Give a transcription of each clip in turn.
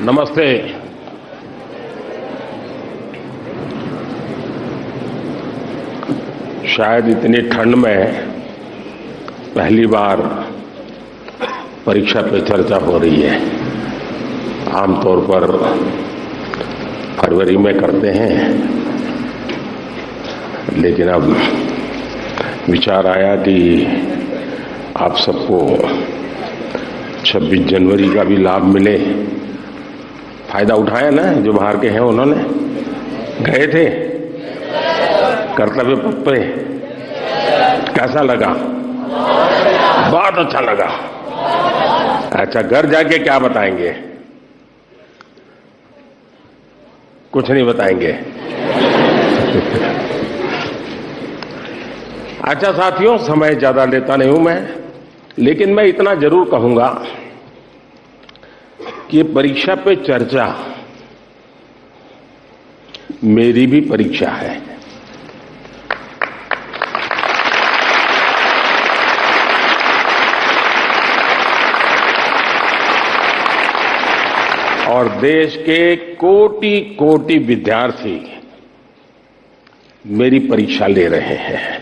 नमस्ते। शायद इतनी ठंड में पहली बार परीक्षा पे चर्चा हो रही है। आमतौर पर फरवरी में करते हैं, लेकिन अब विचार आया कि आप सबको 26 जनवरी का भी लाभ मिले। फायदा उठाया ना जो बाहर के हैं, उन्होंने गए थे कर्तव्य पथ पे। कैसा लगा? बहुत अच्छा लगा। अच्छा, घर जाके क्या बताएंगे? कुछ नहीं बताएंगे। अच्छा साथियों, समय ज्यादा लेता नहीं हूं मैं, लेकिन मैं इतना जरूर कहूंगा कि परीक्षा पे चर्चा मेरी भी परीक्षा है। और देश के कोटि कोटि विद्यार्थी मेरी परीक्षा ले रहे हैं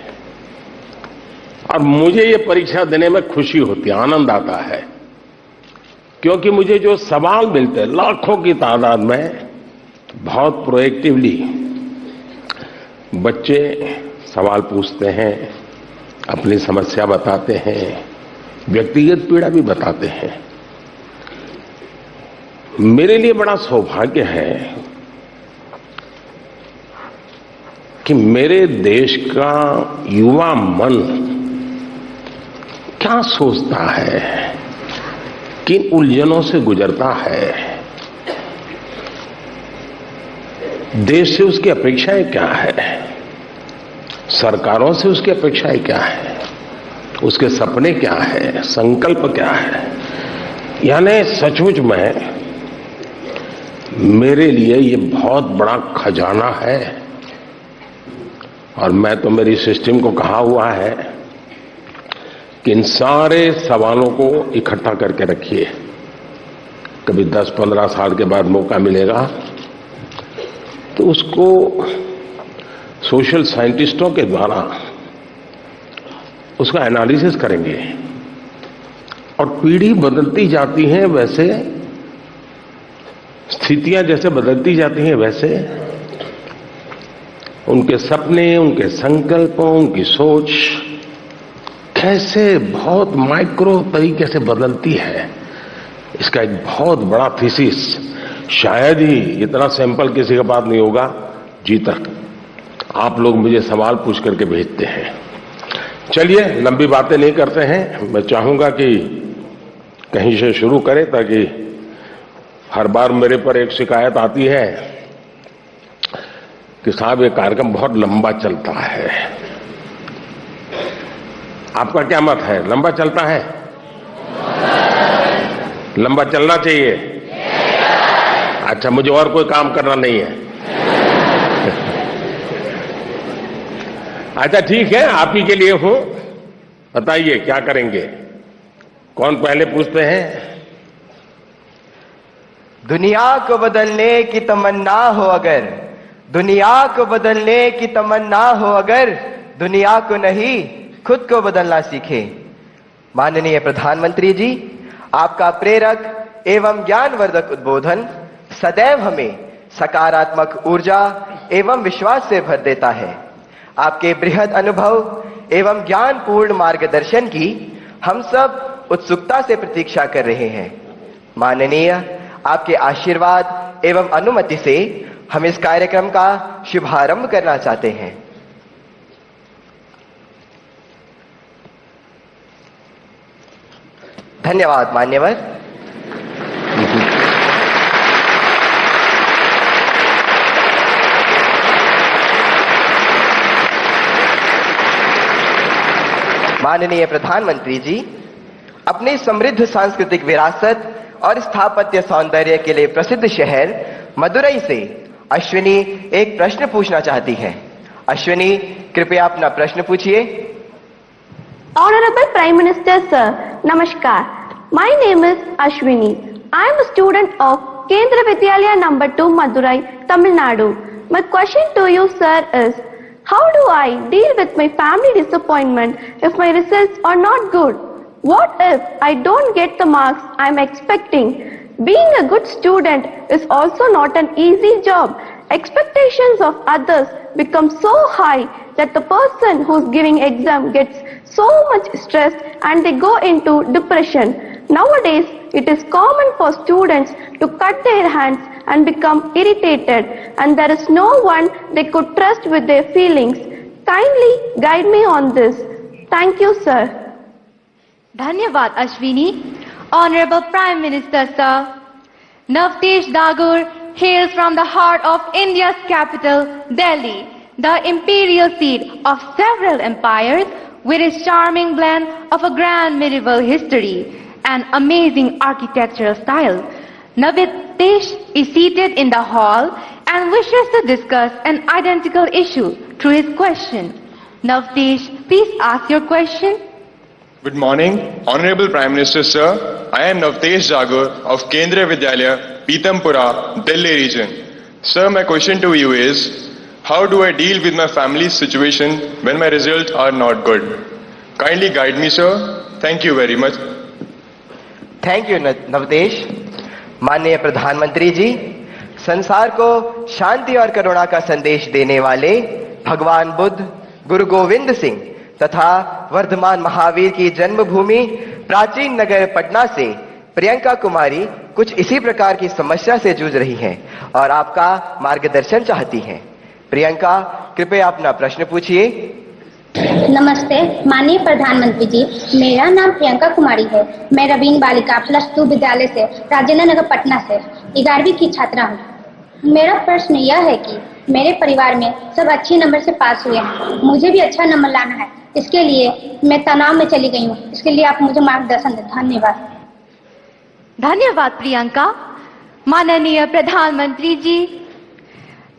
और मुझे ये परीक्षा देने में खुशी होती है, आनंद आता है, क्योंकि मुझे जो सवाल मिलते हैं लाखों की तादाद में, बहुत प्रोएक्टिवली बच्चे सवाल पूछते हैं, अपनी समस्या बताते हैं, व्यक्तिगत पीड़ा भी बताते हैं। मेरे लिए बड़ा सौभाग्य है कि मेरे देश का युवा मन क्या सोचता है, किन उलझनों से गुजरता है, देश से उसकी अपेक्षाएं क्या है, सरकारों से उसकी अपेक्षाएं क्या है, उसके सपने क्या है, संकल्प क्या है। यानी सचमुच में मेरे लिए ये बहुत बड़ा खजाना है। और मैं तो मेरी सिस्टम को कहा हुआ है कि इन सारे सवालों को इकट्ठा करके रखिए। कभी 10-15 साल के बाद मौका मिलेगा तो उसको सोशल साइंटिस्टों के द्वारा उसका एनालिसिस करेंगे। और पीढ़ी बदलती जाती है, वैसे स्थितियां जैसे बदलती जाती हैं, वैसे उनके सपने, उनके संकल्पों, उनकी सोच कैसे बहुत माइक्रो तरीके से बदलती है, इसका एक बहुत बड़ा थीसिस, शायद ही इतना सैंपल किसी के पास नहीं होगा जी तक। आप लोग मुझे सवाल पूछ करके भेजते हैं। चलिए, लंबी बातें नहीं करते हैं। मैं चाहूंगा कि कहीं से शुरू करें, ताकि हर बार मेरे पर एक शिकायत आती है कि साहब ये कार्यक्रम बहुत लंबा चलता है। आपका क्या मत है? लंबा चलता है? लंबा चलना चाहिए? अच्छा, मुझे और कोई काम करना नहीं है। अच्छा ठीक है, आप ही के लिए हूं। बताइए क्या करेंगे? कौन पहले पूछते हैं? दुनिया को बदलने की तमन्ना हो अगर, दुनिया को बदलने की तमन्ना हो अगर, दुनिया को नहीं खुद को बदलना सीखे। माननीय प्रधानमंत्री जी, आपका प्रेरक एवं ज्ञानवर्धक उद्बोधन सदैव हमें सकारात्मक ऊर्जा एवं विश्वास से भर देता है। आपके बृहद अनुभव एवं ज्ञानपूर्ण मार्गदर्शन की हम सब उत्सुकता से प्रतीक्षा कर रहे हैं। माननीय, आपके आशीर्वाद एवं अनुमति से हम इस कार्यक्रम का शुभारंभ करना चाहते हैं। धन्यवाद मान्यवर। माननीय प्रधानमंत्री जी, अपनी समृद्ध सांस्कृतिक विरासत और स्थापत्य सौंदर्य के लिए प्रसिद्ध शहर मदुरई से अश्विनी एक प्रश्न पूछना चाहती है। अश्विनी, कृपया अपना प्रश्न पूछिए। Honorable Prime Minister Sir, Namaskar. My name is Ashwini. I am a student of Kendra Vidyalaya number 2 Madurai, Tamil Nadu. My question to you, sir, is how do I deal with my family disappointment if my results are not good? What if I don't get the marks I'm expecting? Being a good student is also not an easy job. Expectations of others become so high that the person who's giving exam gets so much stressed and they go into depression. Nowadays, it is common for students to cut their hands and become irritated, and there is no one they could trust with their feelings. Kindly guide me on this. Thank you, sir. Dhanyavad, Ashwini. Honorable Prime Minister, sir. Navtesh Dagur hails from the heart of India's capital, Delhi, the imperial seat of several empires, with its charming blend of a grand medieval history and amazing architectural style. Navtesh is seated in the hall and wishes to discuss an identical issue through his question. Navtesh, please ask your question. Good morning, Honorable Prime Minister, sir. I am Navtesh Jagur of Kendra Vidyalaya, Pitampura, Delhi region. Sir, my question to you is, how do I deal with my family's situation when my results are not good? Kindly guide me, sir. Thank you very much. Thank you Navdesh. माननीय प्रधानमंत्री जी, संसार को शांति और करुणा का संदेश देने वाले भगवान बुद्ध, गुरु गोविंद सिंह तथा वर्धमान महावीर की जन्मभूमि प्राचीन नगर पटना से प्रियंका कुमारी कुछ इसी प्रकार की समस्या से जूझ रही हैं और आपका मार्गदर्शन चाहती हैं। प्रियंका, कृपया अपना प्रश्न पूछिए। नमस्ते माननीय प्रधानमंत्री जी, मेरा नाम प्रियंका कुमारी है। मैं रवीन बालिका +2 विद्यालय से राजेंद्र नगर पटना से 11वीं की छात्रा हूँ। मेरा प्रश्न यह है कि मेरे परिवार में सब अच्छे नंबर से पास हुए हैं, मुझे भी अच्छा नंबर लाना है। इसके लिए मैं तनाव में चली गई हूँ। इसके लिए आप मुझे मार्गदर्शन दें। धन्यवाद। धन्यवाद प्रियंका। माननीय प्रधानमंत्री जी,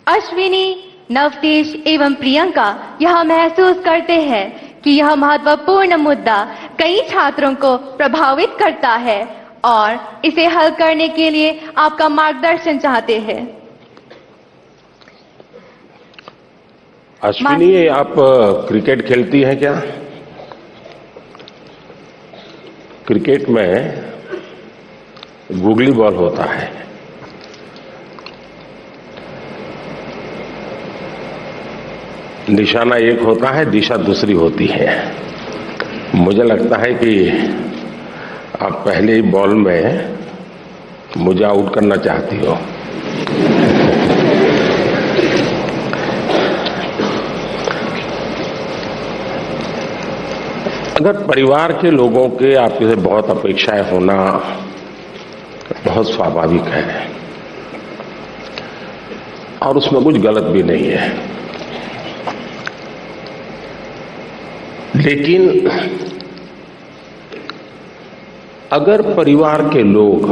अश्विनी, नवतेश एवं प्रियंका यह महसूस करते हैं कि यह महत्वपूर्ण मुद्दा कई छात्रों को प्रभावित करता है और इसे हल करने के लिए आपका मार्गदर्शन चाहते हैं। अश्विनी, आप क्रिकेट खेलती हैं क्या? क्रिकेट में गूगली बॉल होता है। निशाना एक होता है, दिशा दूसरी होती है। मुझे लगता है कि आप पहले ही बॉल में मुझे आउट करना चाहती हो। अगर परिवार के लोगों के आपसे बहुत अपेक्षाएं होना बहुत स्वाभाविक है और उसमें कुछ गलत भी नहीं है, लेकिन अगर परिवार के लोग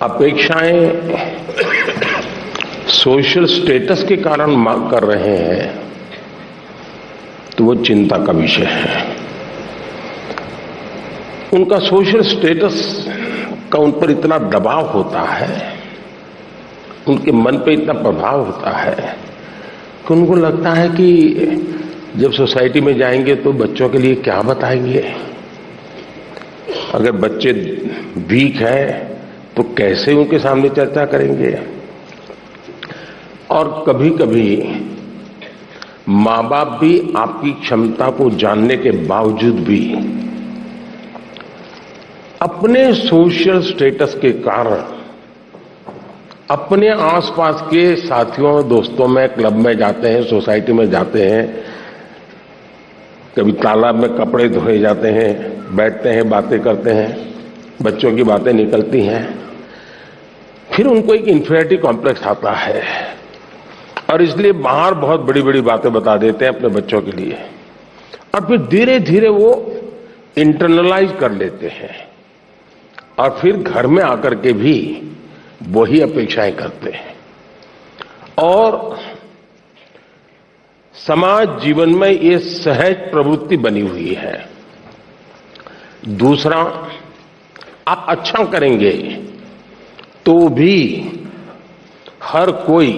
अपेक्षाएं सोशल स्टेटस के कारण कर रहे हैं तो वो चिंता का विषय है। उनका सोशल स्टेटस का उन पर इतना दबाव होता है, उनके मन पे इतना प्रभाव होता है कि उनको लगता है कि जब सोसाइटी में जाएंगे तो बच्चों के लिए क्या बताएंगे, अगर बच्चे वीक हैं तो कैसे उनके सामने चर्चा करेंगे। और कभी कभी माँ बाप भी आपकी क्षमता को जानने के बावजूद भी अपने सोशल स्टेटस के कारण अपने आसपास के साथियों दोस्तों में क्लब में जाते हैं, सोसाइटी में जाते हैं, कभी तालाब में कपड़े धोए जाते हैं, बैठते हैं, बातें करते हैं, बच्चों की बातें निकलती हैं, फिर उनको एक इन्फीरियरिटी कॉम्प्लेक्स आता है और इसलिए बाहर बहुत बड़ी बड़ी बातें बता देते हैं अपने बच्चों के लिए और फिर धीरे धीरे वो इंटरनलाइज कर लेते हैं और फिर घर में आकर के भी वही अपेक्षाएं करते हैं और समाज जीवन में ये सहज प्रवृत्ति बनी हुई है। दूसरा, आप अच्छा करेंगे तो भी हर कोई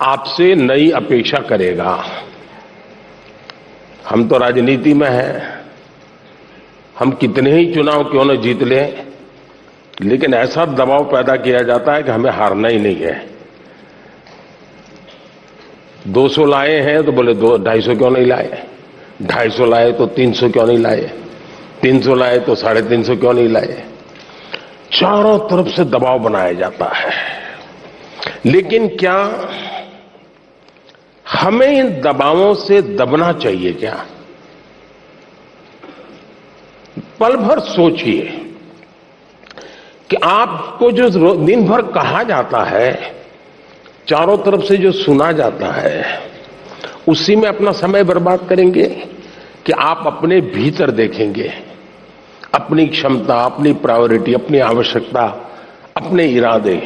आपसे नई अपेक्षा करेगा। हम तो राजनीति में हैं, हम कितने ही चुनाव क्यों न जीत लें, लेकिन ऐसा दबाव पैदा किया जाता है कि हमें हारना ही नहीं है। 200 लाए हैं तो बोले 250 क्यों नहीं लाए, 250 लाए तो 300 क्यों नहीं लाए, 300 लाए तो 350 क्यों नहीं लाए। चारों तरफ से दबाव बनाया जाता है। लेकिन क्या हमें इन दबावों से दबना चाहिए क्या? पल भर सोचिए कि आपको जो दिन भर कहा जाता है, चारों तरफ से जो सुना जाता है, उसी में अपना समय बर्बाद करेंगे कि आप अपने भीतर देखेंगे अपनी क्षमता, अपनी प्रायोरिटी, अपनी आवश्यकता, अपने इरादे।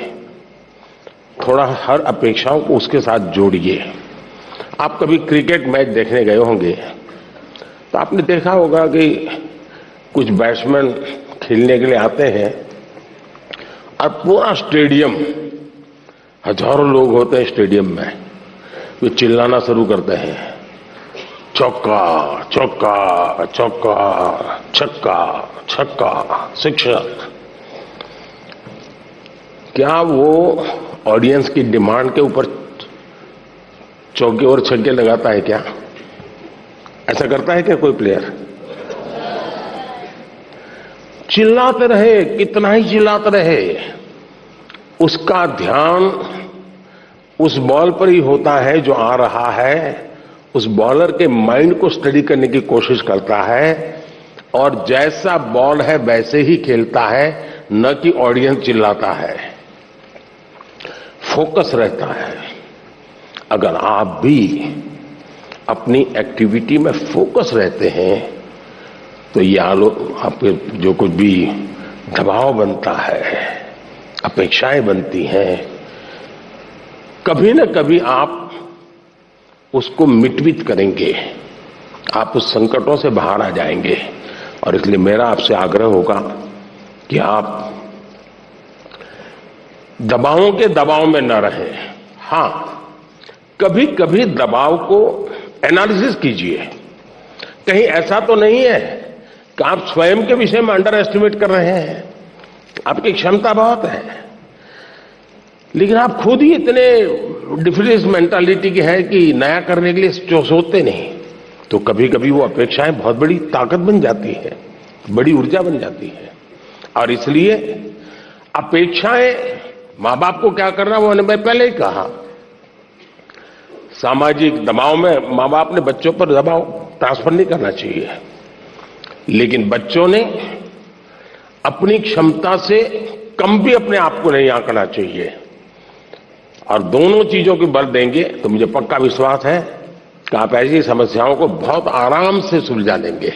थोड़ा हर अपेक्षाओं को उसके साथ जोड़िए। आप कभी क्रिकेट मैच देखने गए होंगे तो आपने देखा होगा कि कुछ बैट्समैन खेलने के लिए आते हैं और पूरा स्टेडियम, हजारों लोग होते हैं स्टेडियम में, वे चिल्लाना शुरू करते हैं, चौका चौका चौका, छक्का छक्का, शिक्षक। क्या वो ऑडियंस की डिमांड के ऊपर चौके और छक्के लगाता है क्या? ऐसा करता है क्या कोई प्लेयर? चिल्लाते रहे, कितना ही चिल्लाते रहे, उसका ध्यान उस बॉल पर ही होता है जो आ रहा है। उस बॉलर के माइंड को स्टडी करने की कोशिश करता है और जैसा बॉल है वैसे ही खेलता है, न कि ऑडियंस चिल्लाता है। फोकस रहता है। अगर आप भी अपनी एक्टिविटी में फोकस रहते हैं तो ये आपके जो कुछ भी दबाव बनता है, अपेक्षाएं बनती हैं, कभी न कभी आप उसको मिटवित करेंगे, आप उस संकटों से बाहर आ जाएंगे। और इसलिए मेरा आपसे आग्रह होगा कि आप दबावों के दबाव में न रहें। हां, कभी कभी दबाव को एनालिसिस कीजिए। कहीं ऐसा तो नहीं है कि आप स्वयं के विषय में अंडर एस्टिमेट कर रहे हैं। आपकी क्षमता बहुत है, लेकिन आप खुद ही इतने डिफरेंस मेंटालिटी के हैं कि नया करने के लिए सोचते नहीं। तो कभी कभी वो अपेक्षाएं बहुत बड़ी ताकत बन जाती है, बड़ी ऊर्जा बन जाती है। और इसलिए अपेक्षाएं, मां बाप को क्या करना, वो मैं पहले ही कहा, सामाजिक दबाव में मां बाप ने बच्चों पर दबाव ट्रांसफर नहीं करना चाहिए, लेकिन बच्चों ने अपनी क्षमता से कम भी अपने आप को नहीं आंकना चाहिए। और दोनों चीजों की बल देंगे तो मुझे पक्का विश्वास है कि आप ऐसी समस्याओं को बहुत आराम से सुलझा लेंगे।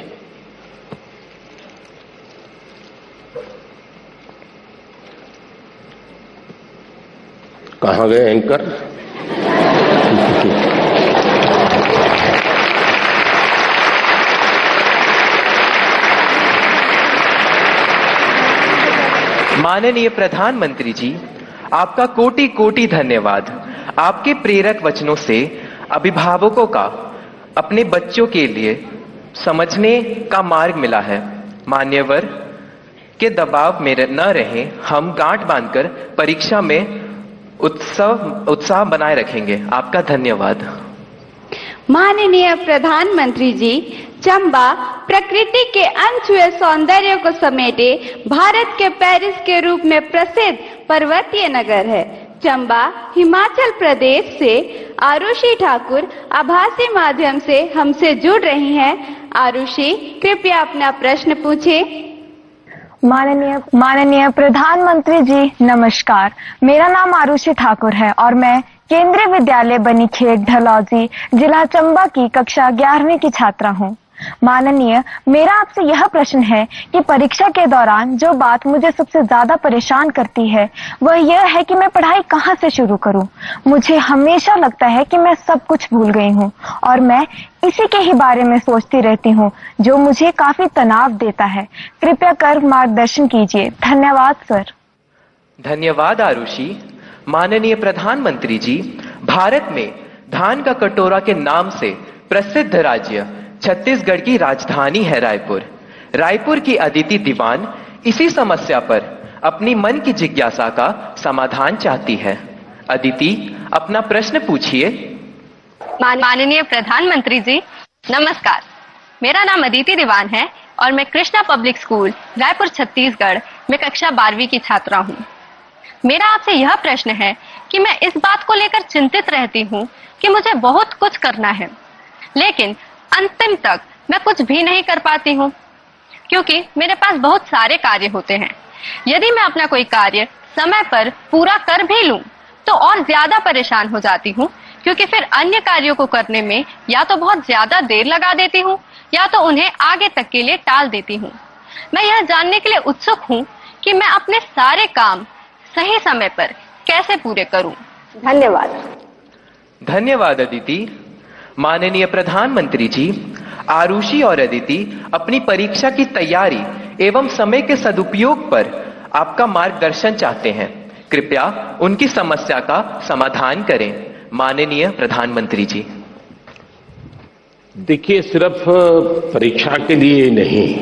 कहां गए एंकर? माननीय प्रधानमंत्री जी, आपका कोटि कोटि धन्यवाद। आपके प्रेरक वचनों से अभिभावकों का अपने बच्चों के लिए समझने का मार्ग मिला है। मान्यवर के दबाव में न रहें, हम गांठ बांधकर परीक्षा में उत्साह बनाए रखेंगे। आपका धन्यवाद। माननीय प्रधानमंत्री जी, चंबा प्रकृति के अनछुए सौंदर्य को समेटे भारत के पेरिस के रूप में प्रसिद्ध पर्वतीय नगर है। चंबा हिमाचल प्रदेश से आरुषि ठाकुर आभासी माध्यम से हमसे जुड़ रही हैं। आरुषि, कृपया अपना प्रश्न पूछें। माननीय प्रधानमंत्री जी नमस्कार। मेरा नाम आरुषि ठाकुर है और मैं केंद्रीय विद्यालय बनीखेत ढलौजी, जिला चंबा की कक्षा 11वीं की छात्रा हूँ। माननीय, मेरा आपसे यह प्रश्न है कि परीक्षा के दौरान जो बात मुझे सबसे ज्यादा परेशान करती है वह यह है कि मैं पढ़ाई कहाँ से शुरू करूँ। मुझे हमेशा लगता है कि मैं सब कुछ भूल गई हूँ और मैं इसी के ही बारे में सोचती रहती हूँ, जो मुझे काफी तनाव देता है। कृपया कर मार्गदर्शन कीजिए। धन्यवाद सर। धन्यवाद आरुषि। माननीय प्रधानमंत्री जी, भारत में धान का कटोरा के नाम से प्रसिद्ध राज्य छत्तीसगढ़ की राजधानी है रायपुर। रायपुर की अदिति दीवान इसी समस्या पर अपनी मन की जिज्ञासा का समाधान चाहती है। अदिति, अपना प्रश्न पूछिए। माननीय प्रधानमंत्री जी, नमस्कार। मेरा नाम अदिति दीवान है और मैं कृष्णा पब्लिक स्कूल रायपुर छत्तीसगढ़ में कक्षा 12वीं की छात्रा हूँ। मेरा आपसे यह प्रश्न है कि मैं इस बात को लेकर चिंतित रहती हूँ कि मुझे बहुत कुछ करना है, लेकिन अंतिम तक मैं कुछ भी नहीं कर पाती हूँ, क्योंकि मेरे पास बहुत सारे कार्य होते हैं। यदि मैं अपना कोई कार्य समय पर पूरा कर भी लूं, तो और ज्यादा परेशान हो जाती हूँ, क्योंकि फिर अन्य कार्यों को करने में या तो बहुत ज्यादा देर लगा देती हूँ या तो उन्हें आगे तक के लिए टाल देती हूँ। मैं यह जानने के लिए उत्सुक हूँ कि मैं अपने सारे काम सही समय पर कैसे पूरे करूं। धन्यवाद। धन्यवाद अदिति। माननीय प्रधानमंत्री जी, आरुषि और अदिति अपनी परीक्षा की तैयारी एवं समय के सदुपयोग पर आपका मार्गदर्शन चाहते हैं। कृपया उनकी समस्या का समाधान करें। माननीय प्रधानमंत्री जी। देखिए, सिर्फ परीक्षा के लिए नहीं,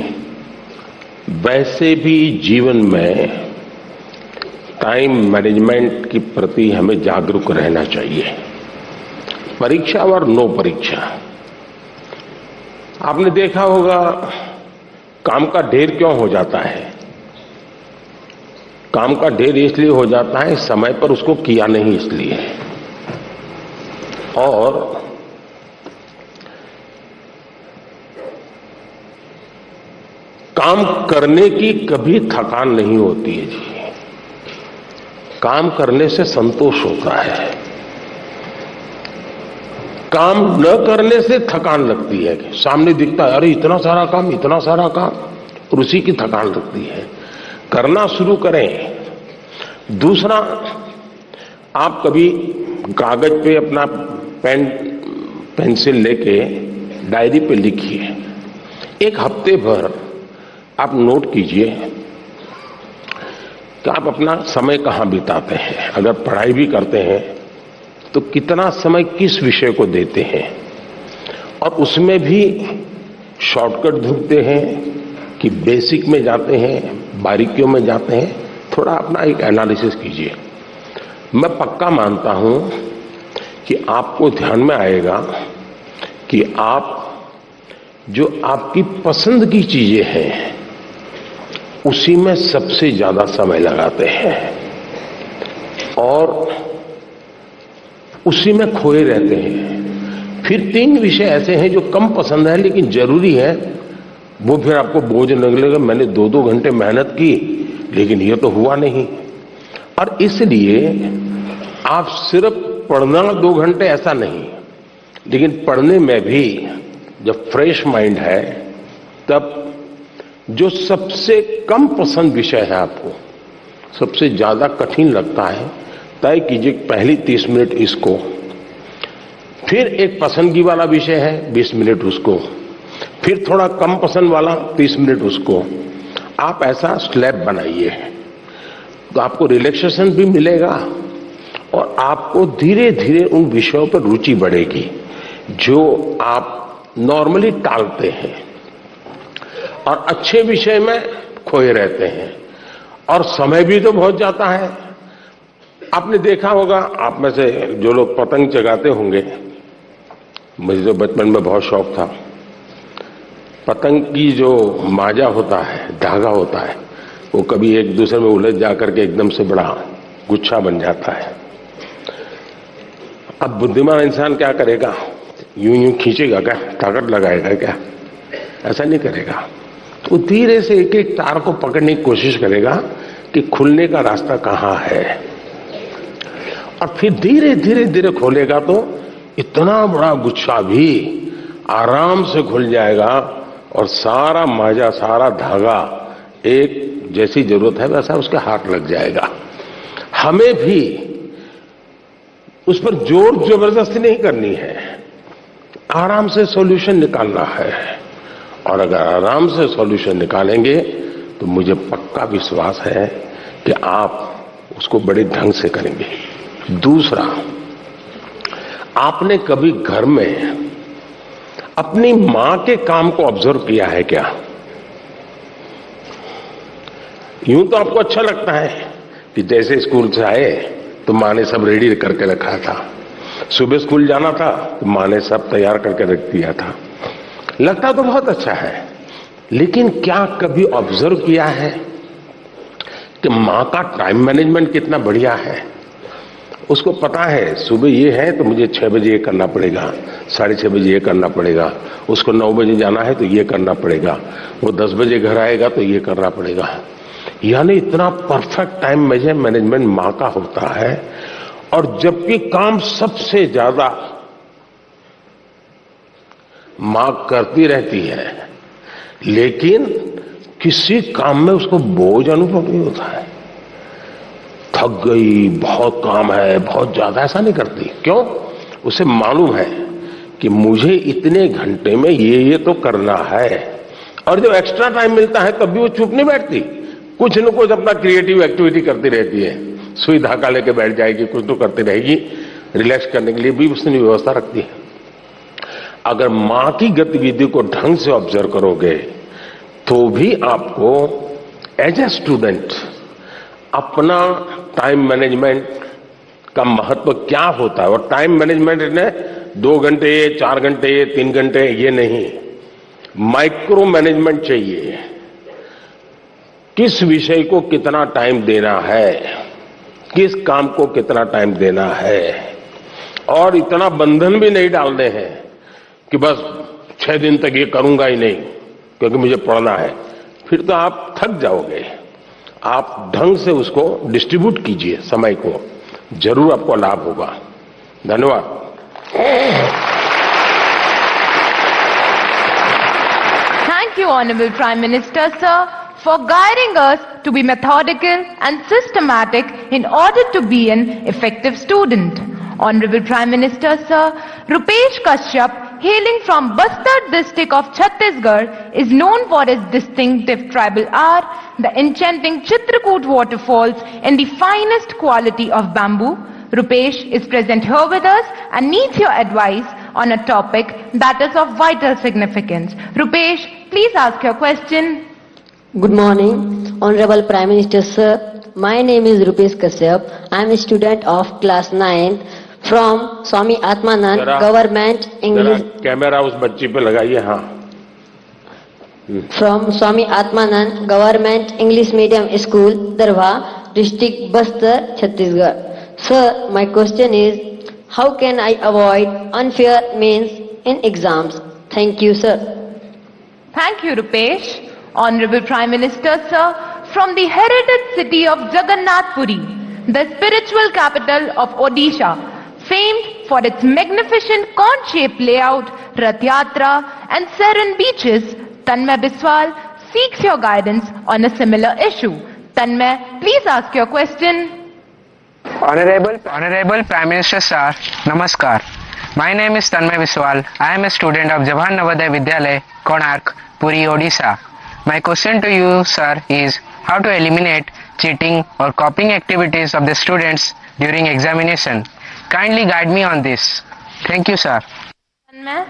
वैसे भी जीवन में टाइम मैनेजमेंट के प्रति हमें जागरूक रहना चाहिए। परीक्षा और नो परीक्षा, आपने देखा होगा काम का ढेर क्यों हो जाता है। काम का ढेर इसलिए हो जाता है समय पर उसको किया नहीं इसलिए। और काम करने की कभी थकान नहीं होती है जी। काम करने से संतोष होता है, काम न करने से थकान लगती है। सामने दिखता है अरे इतना सारा काम, इतना सारा काम, और उसी की थकान लगती है। करना शुरू करें। दूसरा, आप कभी कागज पे अपना पेन पेंसिल लेके डायरी पे लिखिए। एक हफ्ते भर आप नोट कीजिए कि आप अपना समय कहां बिताते हैं। अगर पढ़ाई भी करते हैं तो कितना समय किस विषय को देते हैं, और उसमें भी शॉर्टकट ढूंढते हैं कि बेसिक में जाते हैं, बारीकियों में जाते हैं। थोड़ा अपना एक एनालिसिस कीजिए। मैं पक्का मानता हूं कि आपको ध्यान में आएगा कि आप जो आपकी पसंद की चीजें हैं उसी में सबसे ज्यादा समय लगाते हैं और उसी में खोए रहते हैं। फिर 3 विषय ऐसे हैं जो कम पसंद है लेकिन जरूरी है, वो फिर आपको बोझ लगेगा। मैंने 2-2 घंटे मेहनत की लेकिन ये तो हुआ नहीं। और इसलिए आप सिर्फ पढ़ना 2 घंटे ऐसा नहीं, लेकिन पढ़ने में भी जब फ्रेश माइंड है तब जो सबसे कम पसंद विषय है, आपको सबसे ज्यादा कठिन लगता है, तय कीजिए पहली 30 मिनट इसको, फिर एक पसंदगी वाला विषय है 20 मिनट उसको, फिर थोड़ा कम पसंद वाला 30 मिनट उसको। आप ऐसा स्लैब बनाइए तो आपको रिलैक्सेशन भी मिलेगा और आपको धीरे धीरे उन विषयों पर रुचि बढ़ेगी जो आप नॉर्मली टालते हैं और अच्छे विषय में खोए रहते हैं। और समय भी तो बहुत जाता है। आपने देखा होगा, आप में से जो लोग पतंग चगाते होंगे, मुझे तो बचपन में बहुत शौक था। पतंग की जो माजा होता है, धागा होता है, वो कभी एक दूसरे में उलझ जाकर के एकदम से बड़ा गुच्छा बन जाता है। अब बुद्धिमान इंसान क्या करेगा? यूं यूं खींचेगा क्या? ताकत लगाएगा क्या? ऐसा नहीं करेगा। तो धीरे से एक एक तार को पकड़ने की कोशिश करेगा कि खुलने का रास्ता कहां है, और फिर धीरे धीरे धीरे खोलेगा तो इतना बड़ा गुच्छा भी आराम से खुल जाएगा और सारा माजा, सारा धागा एक जैसी जरूरत है वैसा उसके हाथ लग जाएगा। हमें भी उस पर जोर जबरदस्ती नहीं करनी है, आराम से सॉल्यूशन निकालना है। और अगर आराम से सॉल्यूशन निकालेंगे तो मुझे पक्का विश्वास है कि आप उसको बड़े ढंग से करेंगे। दूसरा, आपने कभी घर में अपनी मां के काम को ऑब्जर्व किया है क्या? यूं तो आपको अच्छा लगता है कि जैसे स्कूल से आए तो मां ने सब रेडी करके रखा था, सुबह स्कूल जाना था तो मां ने सब तैयार करके रख दिया था, लगता तो बहुत अच्छा है। लेकिन क्या कभी ऑब्जर्व किया है कि मां का टाइम मैनेजमेंट कितना बढ़िया है? उसको पता है सुबह ये है तो मुझे 6 बजे ये करना पड़ेगा, 6:30 बजे ये करना पड़ेगा, उसको 9 बजे जाना है तो ये करना पड़ेगा, वो 10 बजे घर आएगा तो ये करना पड़ेगा। यानी इतना परफेक्ट टाइम मैनेजमेंट मां का होता है। और जबकि काम सबसे ज्यादा मां करती रहती है, लेकिन किसी काम में उसको बोझ अनुभव नहीं होता है। थक गई, बहुत काम है, बहुत ज्यादा, ऐसा नहीं करती। क्यों? उसे मालूम है कि मुझे इतने घंटे में ये तो करना है। और जब एक्स्ट्रा टाइम मिलता है तब भी वो चुप नहीं बैठती, कुछ न कुछ अपना क्रिएटिव एक्टिविटी करती रहती है। सुई धागा लेके बैठ जाएगी, कुछ तो करती रहेगी, रिलैक्स करने के लिए भी उसने व्यवस्था रखती है। अगर मां की गतिविधि को ढंग से ऑब्जर्व करोगे तो भी आपको एज ए स्टूडेंट अपना टाइम मैनेजमेंट का महत्व क्या होता है, और टाइम मैनेजमेंट ने 2 घंटे, 4 घंटे, 3 घंटे, ये नहीं, माइक्रो मैनेजमेंट चाहिए। किस विषय को कितना टाइम देना है, किस काम को कितना टाइम देना है, और इतना बंधन भी नहीं डालने हैं कि बस 6 दिन तक ये करूंगा ही नहीं क्योंकि मुझे पढ़ना है। फिर तो आप थक जाओगे। आप ढंग से उसको डिस्ट्रीब्यूट कीजिए समय को, जरूर आपको लाभ होगा। धन्यवाद। Thank you, Honorable Prime Minister, sir, for guiding us to be methodical and systematic in order to be an effective student. Honorable Prime Minister, sir, Rupesh Kashyap, hailing from Bastar district of Chhattisgarh, is known for his distinctive tribal art, the enchanting Chitrakoot waterfalls, and the finest quality of bamboo. Rupesh is present here with us and needs your advice on a topic that is of vital significance. Rupesh, please ask your question. Good morning, Honorable Prime Minister, sir. My name is Rupesh Kashyap. I am a student of class 9 from Swami Atmanand Government English. Camera उस बच्ची पे लगाइए। हाँ। From Swami Atmanand Government English Medium School, Darwa, District Bastar, Chhattisgarh. Sir, my question is, how can I avoid unfair means in exams? Thank you, sir. Thank you, Rupesh. Honorable Prime Minister, sir, from the heritage city of Jagannath Puri, the spiritual capital of Odisha, famed for its magnificent cone-shaped layout, Rath Yatra, and serene beaches, Tanmay Biswal seeks your guidance on a similar issue. Tanmay, please ask your question. Honorable Prime Minister, sir, Namaskar. My name is Tanmay Biswal. I am a student of Jawaharlal Navodaya Vidyalaya, Konark, Puri, Odisha. My question to you, sir, is how to eliminate cheating or copying activities of the students during examination. Kindly guide me on this. Thank you, sir. तन्मय,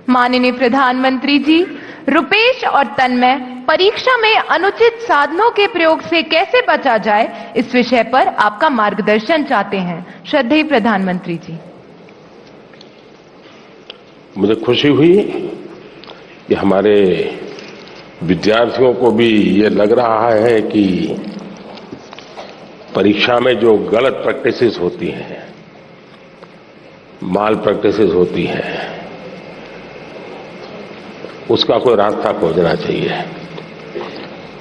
माननीय प्रधानमंत्री जी, रुपेश और तन्मय परीक्षा में अनुचित साधनों के प्रयोग से कैसे बचा जाए, इस विषय पर आपका मार्गदर्शन चाहते हैं। श्रद्धेय प्रधानमंत्री जी। मुझे खुशी हुई कि हमारे विद्यार्थियों को भी ये लग रहा है कि परीक्षा में जो गलत प्रैक्टिसेस होती हैं, माल प्रैक्टिसेस होती हैं, उसका कोई रास्ता खोजना चाहिए।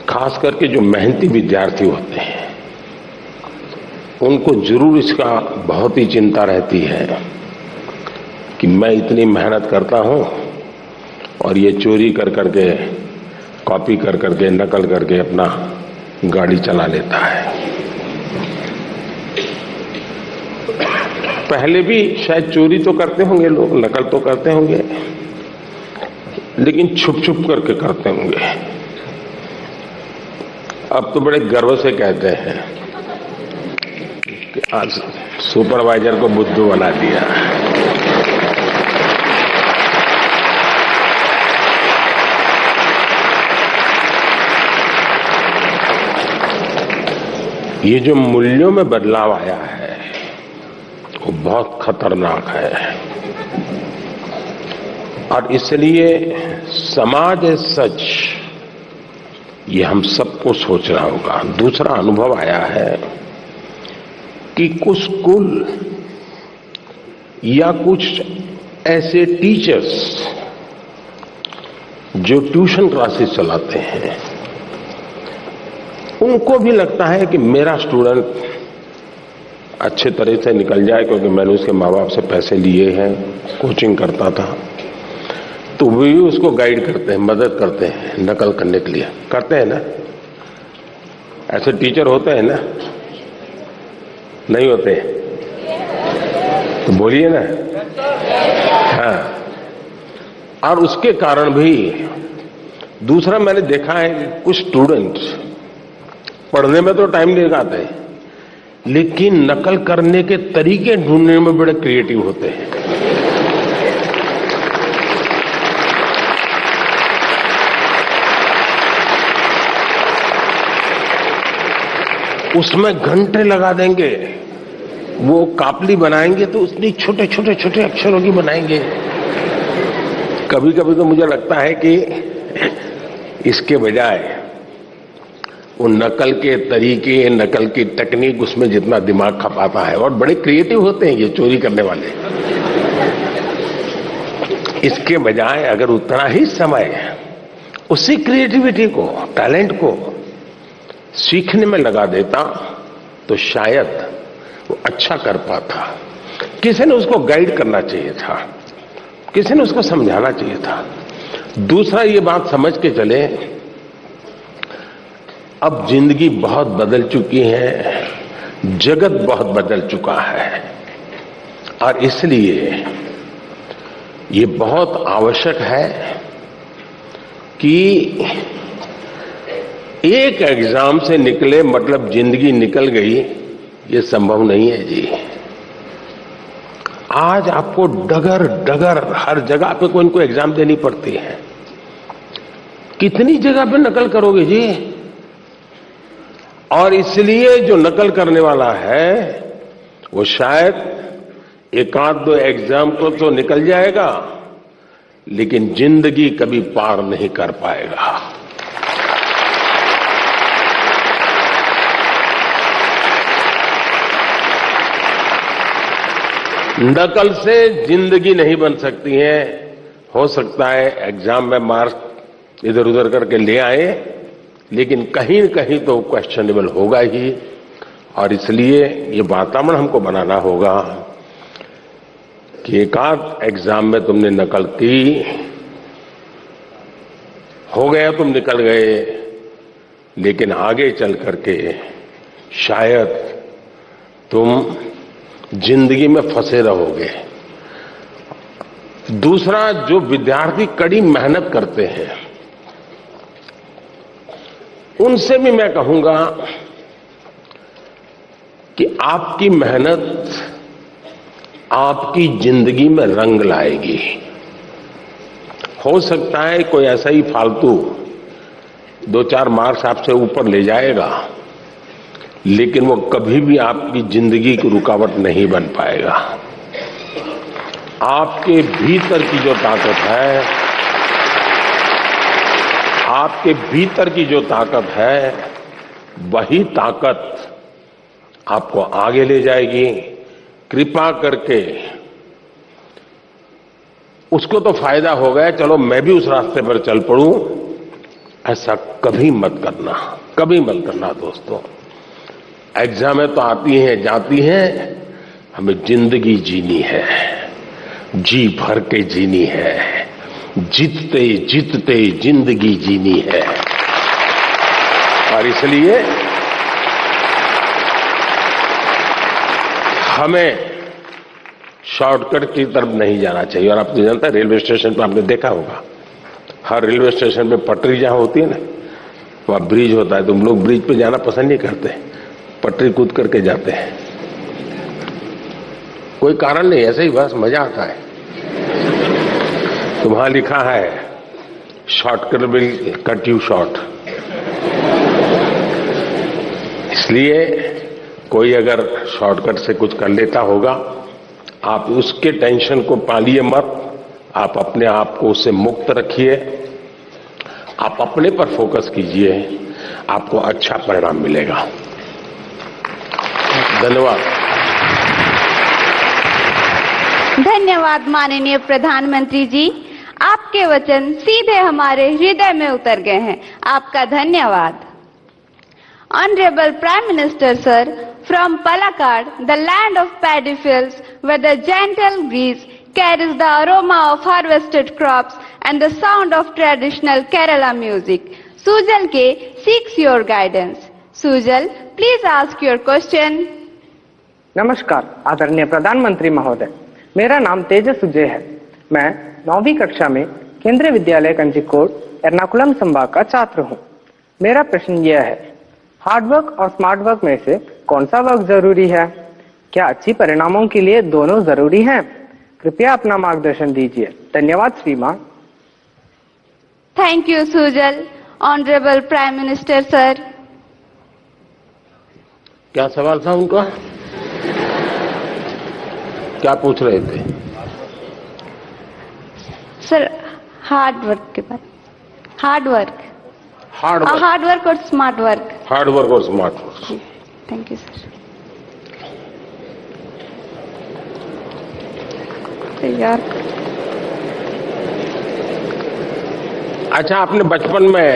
खास करके जो मेहनती विद्यार्थी होते हैं उनको जरूर इसका बहुत ही चिंता रहती है कि मैं इतनी मेहनत करता हूं और ये चोरी कर करके, कॉपी कर करके, नकल करके अपना गाड़ी चला लेता है। पहले भी शायद चोरी तो करते होंगे लोग, नकल तो करते होंगे, लेकिन छुप छुप करके करते होंगे। अब तो बड़े गर्व से कहते हैं आज सुपरवाइजर को बुद्धू बना दिया। ये जो मूल्यों में बदलाव आया है वो बहुत खतरनाक है और इसलिए समाज है सच, ये हम सबको सोचना होगा। दूसरा अनुभव आया है कि कुछ स्कूल या कुछ ऐसे टीचर्स जो ट्यूशन क्लासेस चलाते हैं, उनको भी लगता है कि मेरा स्टूडेंट अच्छे तरह से निकल जाए, क्योंकि मैंने उसके माँ बाप से पैसे लिए हैं, कोचिंग करता था, तो वे भी उसको गाइड करते हैं, मदद करते हैं नकल करने के लिए। करते हैं ना? ऐसे टीचर होते हैं ना? नहीं होते? तो बोलिए ना। हाँ, और उसके कारण भी दूसरा मैंने देखा है कि कुछ स्टूडेंट्स पढ़ने में तो टाइम नहीं लगाते, लेकिन नकल करने के तरीके ढूंढने में बड़े क्रिएटिव होते हैं। उसमें घंटे लगा देंगे, वो कापली बनाएंगे तो उसमें छोटे छोटे छोटे अक्षरों की बनाएंगे। कभी कभी तो मुझे लगता है कि इसके बजाय वो नकल के तरीके, नकल की टेक्निक, उसमें जितना दिमाग खपाता है, और बड़े क्रिएटिव होते हैं ये चोरी करने वाले, इसके बजाय अगर उतना ही समय उसी क्रिएटिविटी को, टैलेंट को सीखने में लगा देता तो शायद वो अच्छा कर पाता। किसी ने उसको गाइड करना चाहिए था, किसी ने उसको समझाना चाहिए था। दूसरा ये बात समझ के चले, अब जिंदगी बहुत बदल चुकी है, जगत बहुत बदल चुका है, और इसलिए ये बहुत आवश्यक है कि एक एग्जाम से निकले मतलब जिंदगी निकल गई, ये संभव नहीं है जी। आज आपको डगर डगर हर जगह पे कोई इनको एग्जाम देनी पड़ती है। कितनी जगह पे नकल करोगे जी? और इसलिए जो नकल करने वाला है वो शायद एक आध दो एग्जाम को तो निकल जाएगा, लेकिन जिंदगी कभी पार नहीं कर पाएगा। नकल से जिंदगी नहीं बन सकती है। हो सकता है एग्जाम में मार्क्स इधर उधर करके ले आए, लेकिन कहीं न कहीं तो क्वेश्चनेबल होगा ही, और इसलिए ये वातावरण हमको बनाना होगा कि एक आध एग्जाम में तुमने नकल की, हो गया तुम निकल गए, लेकिन आगे चल करके शायद तुम जिंदगी में फंसे रहोगे। दूसरा, जो विद्यार्थी कड़ी मेहनत करते हैं उनसे भी मैं कहूंगा कि आपकी मेहनत आपकी जिंदगी में रंग लाएगी। हो सकता है कोई ऐसा ही फालतू 2-4 मार्क्स आपसे ऊपर ले जाएगा, लेकिन वो कभी भी आपकी जिंदगी की रुकावट नहीं बन पाएगा। आपके भीतर की जो ताकत है, आपके भीतर की जो ताकत है, वही ताकत आपको आगे ले जाएगी। कृपा करके उसको तो फायदा हो गया, चलो मैं भी उस रास्ते पर चल पड़ूं, ऐसा कभी मत करना, कभी मत करना दोस्तों। एग्जामें तो आती हैं जाती हैं, हमें जिंदगी जीनी है, जी भर के जीनी है, जीतते जीतते जिंदगी जीनी है। और इसलिए हमें शॉर्टकट की तरफ नहीं जाना चाहिए। और आप तो जानते हैं, रेलवे स्टेशन पर आपने देखा होगा, हर रेलवे स्टेशन में पटरी जहां होती है ना, वहां ब्रिज होता है। तुम लोग ब्रिज पे जाना पसंद नहीं करते, पटरी कूद करके जाते हैं। कोई कारण नहीं, ऐसे ही बस मजा आता है। तो वहां लिखा है shortcut will cut you short. इसलिए कोई अगर शॉर्टकट से कुछ कर लेता होगा, आप उसके टेंशन को पालिए मत, आप अपने आप को उससे मुक्त रखिए, आप अपने पर फोकस कीजिए, आपको अच्छा परिणाम मिलेगा। धन्यवाद। धन्यवाद माननीय प्रधानमंत्री जी, आपके वचन सीधे हमारे हृदय में उतर गए हैं। आपका धन्यवाद। Honorable Prime Minister Sir, from Palakkad, the land of paddy fields, where the gentle breeze carries the aroma of harvested crops and the sound of traditional Kerala music, Sujal K seeks your guidance. Sujal, please ask your question. नमस्कार आदरणीय प्रधानमंत्री महोदय, मेरा नाम तेजस सुजय है। मैं 9वीं कक्षा में केंद्रीय विद्यालय कंचिकोट एर्नाकुलम संभाग का छात्र हूँ। मेरा प्रश्न यह है, हार्डवर्क और स्मार्ट वर्क में से कौन सा वर्क जरूरी है? क्या अच्छी परिणामों के लिए दोनों जरूरी हैं? कृपया अपना मार्गदर्शन दीजिए। धन्यवाद श्रीमान। Thank you, Sujal. Honorable Prime Minister Sir. क्या सवाल था उनका? क्या पूछ रहे थे? सर, हार्ड वर्क के बाद। हार्ड वर्क और स्मार्ट वर्क। हार्ड वर्क और smart work. Thank you sir. यार, अच्छा, आपने बचपन में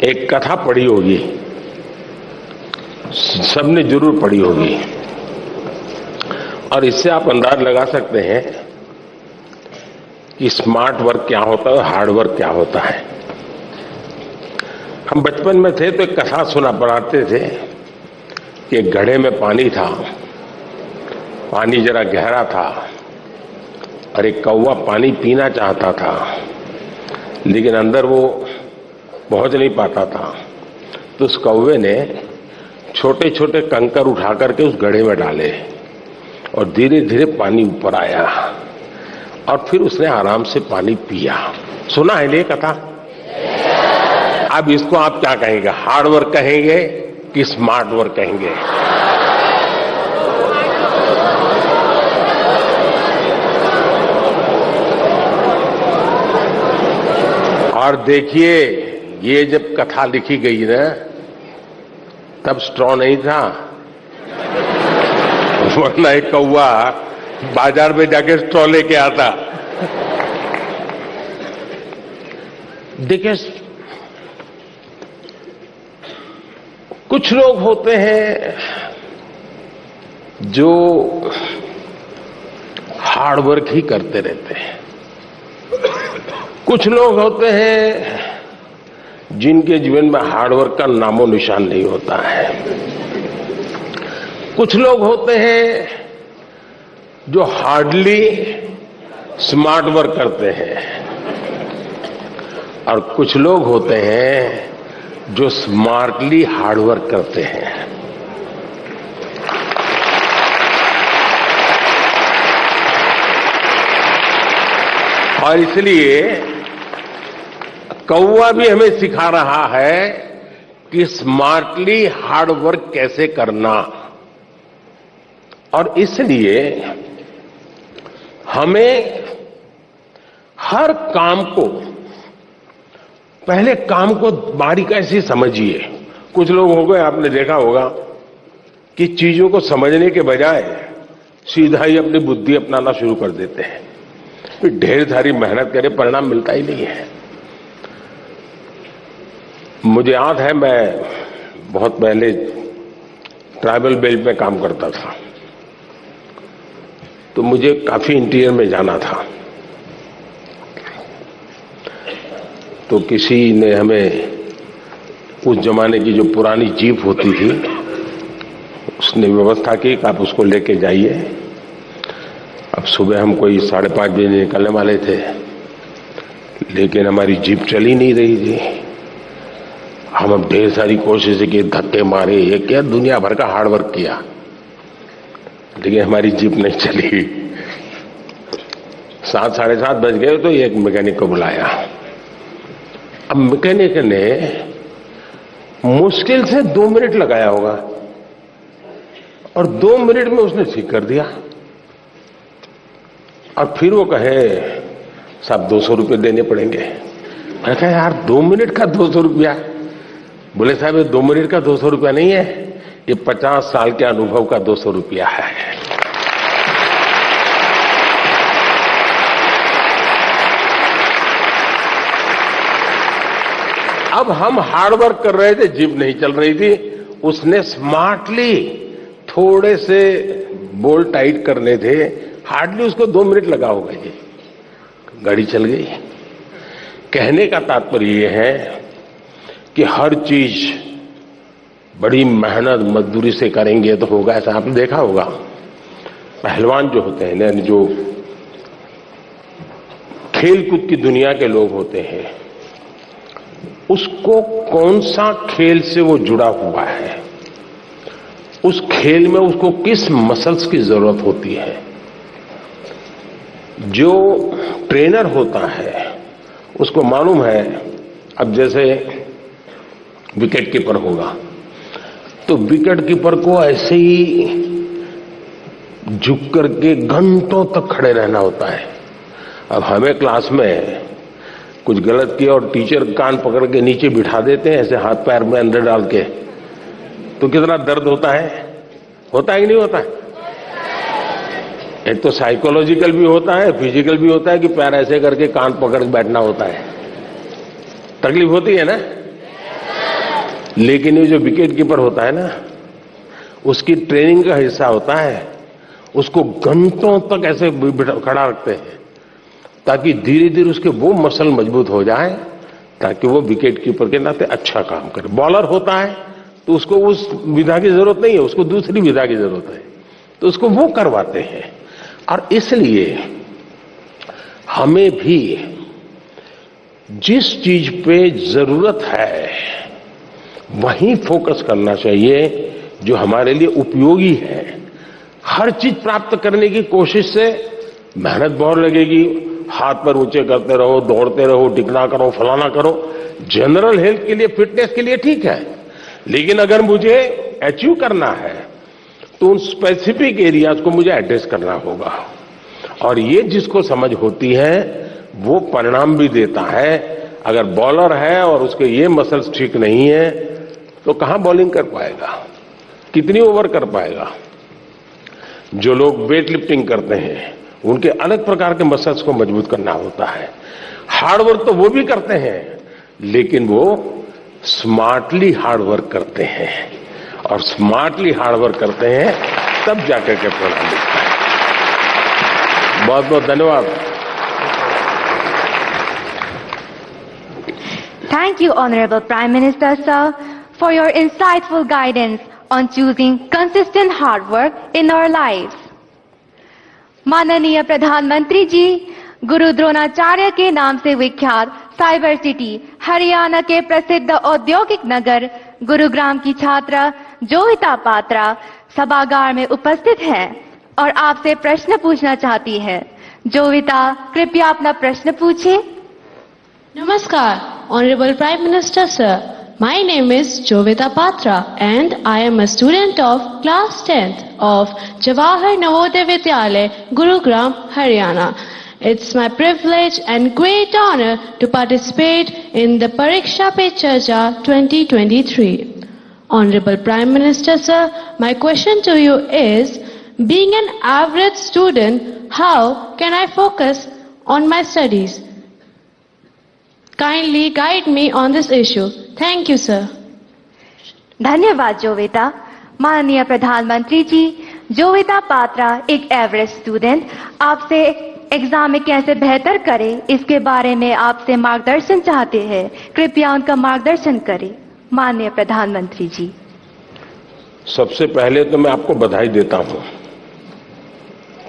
एक कथा पढ़ी होगी, सबने जरूर पढ़ी होगी, और इससे आप अंदाज लगा सकते हैं कि स्मार्ट वर्क क्या होता है, हार्ड वर्क क्या होता है। हम बचपन में थे तो एक कथा सुना पढ़ाते थे कि एक घड़े में पानी था, पानी जरा गहरा था और एक कौवा पानी पीना चाहता था, लेकिन अंदर वो पहुंच नहीं पाता था। तो उस कौवे ने छोटे छोटे कंकर उठा करके उस घड़े में डाले और धीरे धीरे पानी ऊपर आया और फिर उसने आराम से पानी पिया। सुना है ये कथा? अब इसको आप क्या कहेंगे, हार्ड वर्क कहेंगे कि स्मार्ट वर्क कहेंगे? और देखिए, ये जब कथा लिखी गई ना, तब स्ट्रॉ नहीं था, वरना एक कौवा बाजार में जाके स्ट्रॉ लेके आता। देखिए, कुछ लोग होते हैं जो हार्ड वर्क ही करते रहते हैं, कुछ लोग होते हैं जिनके जीवन में हार्ड वर्क का नामो निशान नहीं होता है, कुछ लोग होते हैं जो हार्डली स्मार्ट वर्क करते हैं, और कुछ लोग होते हैं जो स्मार्टली हार्ड वर्क करते हैं। और इसलिए कौवा भी हमें सिखा रहा है कि स्मार्टली हार्ड वर्क कैसे करना। और इसलिए हमें हर काम को, पहले काम को बारीकी से समझिए। कुछ लोग हो गए, आपने देखा होगा कि चीजों को समझने के बजाय सीधा ही अपनी बुद्धि अपनाना शुरू कर देते हैं, फिर ढेर सारी मेहनत करे, परिणाम मिलता ही नहीं है। मुझे याद है, मैं बहुत पहले ट्राइबल बेल्ट में काम करता था, तो मुझे काफी इंटीरियर में जाना था। तो किसी ने हमें, उस जमाने की जो पुरानी जीप होती थी, उसने व्यवस्था की कि आप उसको लेके जाइए। अब सुबह हम कोई 5:30 बजे निकलने वाले थे, लेकिन हमारी जीप चली नहीं रही थी। हम अब ढेर सारी कोशिश की, धक्के मारे, ये किया, दुनिया भर का हार्ड वर्क किया, लेकिन हमारी जीप नहीं चली। 7, साढ़े 7 बज गए तो एक मैकेनिक को बुलाया। अब मैकेनिक ने मुश्किल से 2 मिनट लगाया होगा और 2 मिनट में उसने ठीक कर दिया। और फिर वो कहे साहब 200 रुपये देने पड़ेंगे। मैंने कहा यार 2 मिनट का 200 रुपया? बोले साहब ये 2 मिनट का 200 रुपया नहीं है, ये 50 साल के अनुभव का 200 रुपया है। अब हम हार्ड वर्क कर रहे थे, जीप नहीं चल रही थी। उसने स्मार्टली थोड़े से बोल्ट टाइट करने थे, हार्डली उसको 2 मिनट लगा होगा, जी गाड़ी चल गई। कहने का तात्पर्य यह है कि हर चीज बड़ी मेहनत मजदूरी से करेंगे तो होगा ऐसा आपने देखा होगा। पहलवान जो होते हैं ना, जो खेलकूद की दुनिया के लोग होते हैं, उसको कौन सा खेल से वो जुड़ा हुआ है, उस खेल में उसको किस मसल्स की जरूरत होती है। जो ट्रेनर होता है उसको मालूम है। अब जैसे विकेट कीपर होगा तो विकेट कीपर को ऐसे ही झुक करके घंटों तक खड़े रहना होता है। अब हमें क्लास में कुछ गलत किया और टीचर कान पकड़ के नीचे बिठा देते हैं ऐसे हाथ पैर में अंदर डाल के, तो कितना दर्द होता है कि नहीं होता है? एक तो साइकोलॉजिकल भी होता है, फिजिकल भी होता है कि पैर ऐसे करके कान पकड़ के बैठना होता है। तकलीफ होती है ना। लेकिन ये जो विकेट कीपर होता है ना, उसकी ट्रेनिंग का हिस्सा होता है, उसको घंटों तक ऐसे खड़ा रखते हैं ताकि धीरे धीरे उसके वो मसल मजबूत हो जाए ताकि वो विकेट कीपर के नाते अच्छा काम करे। बॉलर होता है तो उसको उस विधा की जरूरत नहीं है, उसको दूसरी विधा की जरूरत है, तो उसको वो करवाते हैं। और इसलिए हमें भी जिस चीज पे जरूरत है वहीं फोकस करना चाहिए जो हमारे लिए उपयोगी है। हर चीज प्राप्त करने की कोशिश से मेहनत बहुत लगेगी, हाथ पर ऊंचे करते रहो, दौड़ते रहो, टिकना करो, फलाना करो। जनरल हेल्थ के लिए, फिटनेस के लिए ठीक है, लेकिन अगर मुझे अचीव करना है तो उन स्पेसिफिक एरियाज को मुझे एड्रेस करना होगा। और ये जिसको समझ होती है वो परिणाम भी देता है। अगर बॉलर है और उसके ये मसल्स ठीक नहीं है तो कहां बॉलिंग कर पाएगा, कितनी ओवर कर पाएगा। जो लोग वेट लिफ्टिंग करते हैं उनके अलग प्रकार के मसल्स को मजबूत करना होता है। हार्ड वर्क तो वो भी करते हैं, लेकिन वो स्मार्टली हार्ड वर्क करते हैं, और स्मार्टली हार्ड वर्क करते हैं तब जाकर के परिणाम मिलता है। बहुत बहुत धन्यवाद। Thank you, Honorable Prime Minister, sir, for your insightful guidance on choosing consistent hard work in our lives. माननीय प्रधानमंत्री जी, गुरु द्रोणाचार्य के नाम से विख्यात साइबर सिटी हरियाणा के प्रसिद्ध औद्योगिक नगर गुरुग्राम की छात्रा जोविता पात्रा सभागार में उपस्थित है और आपसे प्रश्न पूछना चाहती है। जोविता, कृपया अपना प्रश्न पूछें। नमस्कार, Honorable Prime Minister, sir. My name is Jovita Patra and I am a student of class 10th of Jawahar Navodaya Vidyalaya, Gurugram, Haryana. It's my privilege and great honor to participate in the Pariksha Pe Charcha 2023. Honorable Prime Minister, sir, my question to you is, being an average student, how can I focus on my studies? Kindly guide me on this issue. Thank you, sir. धन्यवाद जोविता। माननीय प्रधानमंत्री जी, जोविता पात्रा एक average student आपसे exam में कैसे बेहतर करे इसके बारे में आपसे मार्गदर्शन चाहते हैं। कृपया उनका मार्गदर्शन करें। माननीय प्रधानमंत्री जी, सबसे पहले तो मैं आपको बधाई देता हूं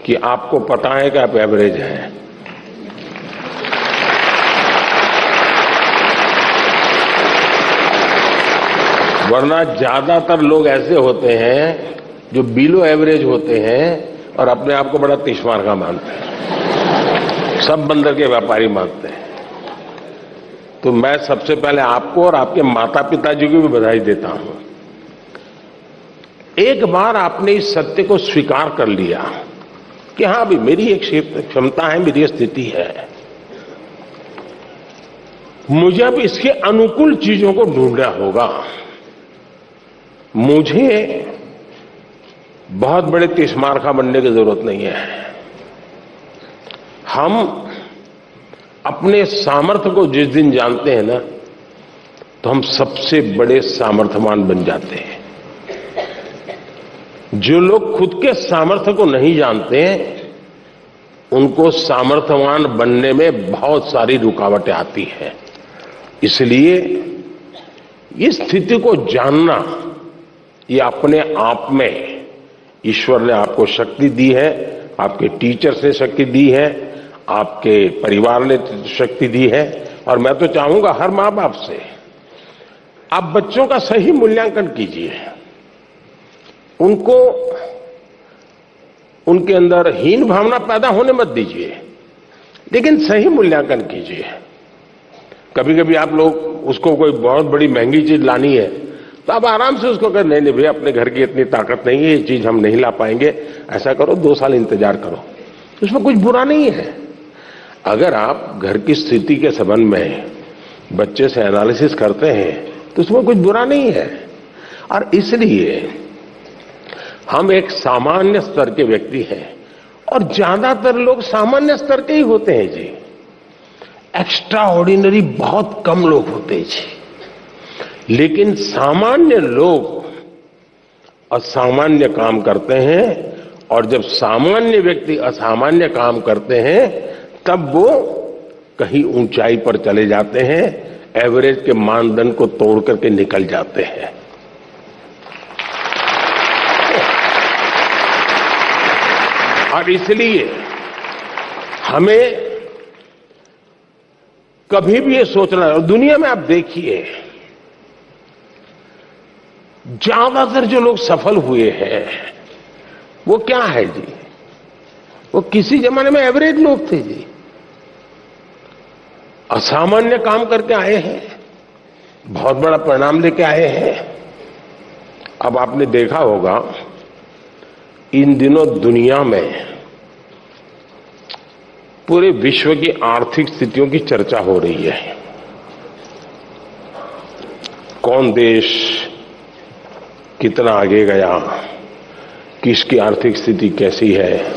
कि आपको पता है कि आप एवरेज हैं। वरना ज्यादातर लोग ऐसे होते हैं जो बिलो एवरेज होते हैं और अपने आप को बड़ा तिश्मार का मानते हैं, सब बंदर के व्यापारी मानते हैं। तो मैं सबसे पहले आपको और आपके माता पिताजी को भी बधाई देता हूं। एक बार आपने इस सत्य को स्वीकार कर लिया कि हां भी मेरी एक क्षमता है, मेरी स्थिति है, मुझे अब इसके अनुकूल चीजों को ढूंढना होगा। मुझे बहुत बड़े तिश्मार का बनने की जरूरत नहीं है। हम अपने सामर्थ्य को जिस दिन जानते हैं ना, तो हम सबसे बड़े सामर्थ्यवान बन जाते हैं। जो लोग खुद के सामर्थ्य को नहीं जानते हैं, उनको सामर्थ्यवान बनने में बहुत सारी रुकावटें आती हैं। इसलिए इस स्थिति को जानना, ये अपने आप में ईश्वर ने आपको शक्ति दी है, आपके टीचर्स ने शक्ति दी है, आपके परिवार ने शक्ति दी है। और मैं तो चाहूंगा हर मां बाप से आप बच्चों का सही मूल्यांकन कीजिए, उनको उनके अंदर हीन भावना पैदा होने मत दीजिए, लेकिन सही मूल्यांकन कीजिए। कभी कभी आप लोग उसको कोई बहुत बड़ी महंगी चीज लानी है तो आप आराम से उसको कहें नहीं भैया अपने घर की इतनी ताकत नहीं है, ये चीज हम नहीं ला पाएंगे, ऐसा करो 2 साल इंतजार करो, उसमें कुछ बुरा नहीं है। अगर आप घर की स्थिति के संबंध में बच्चे से एनालिसिस करते हैं तो उसमें कुछ बुरा नहीं है। और इसलिए हम एक सामान्य स्तर के व्यक्ति हैं और ज्यादातर लोग सामान्य स्तर के ही होते हैं जी। एक्स्ट्रा ऑर्डिनरी बहुत कम लोग होते हैं जी। लेकिन सामान्य लोग असामान्य काम करते हैं, और जब सामान्य व्यक्ति असामान्य काम करते हैं तब वो कहीं ऊंचाई पर चले जाते हैं, एवरेज के मानदंड को तोड़ करके निकल जाते हैं। और इसलिए हमें कभी भी ये सोचना है, और दुनिया में आप देखिए ज्यादातर जो लोग सफल हुए हैं वो क्या है जी, वो किसी जमाने में एवरेज लोग थे जी, असामान्य काम करके आए हैं, बहुत बड़ा परिणाम लेके आए हैं। अब आपने देखा होगा इन दिनों दुनिया में पूरे विश्व की आर्थिक स्थितियों की चर्चा हो रही है। कौन देश कितना आगे गया, किसकी आर्थिक स्थिति कैसी है,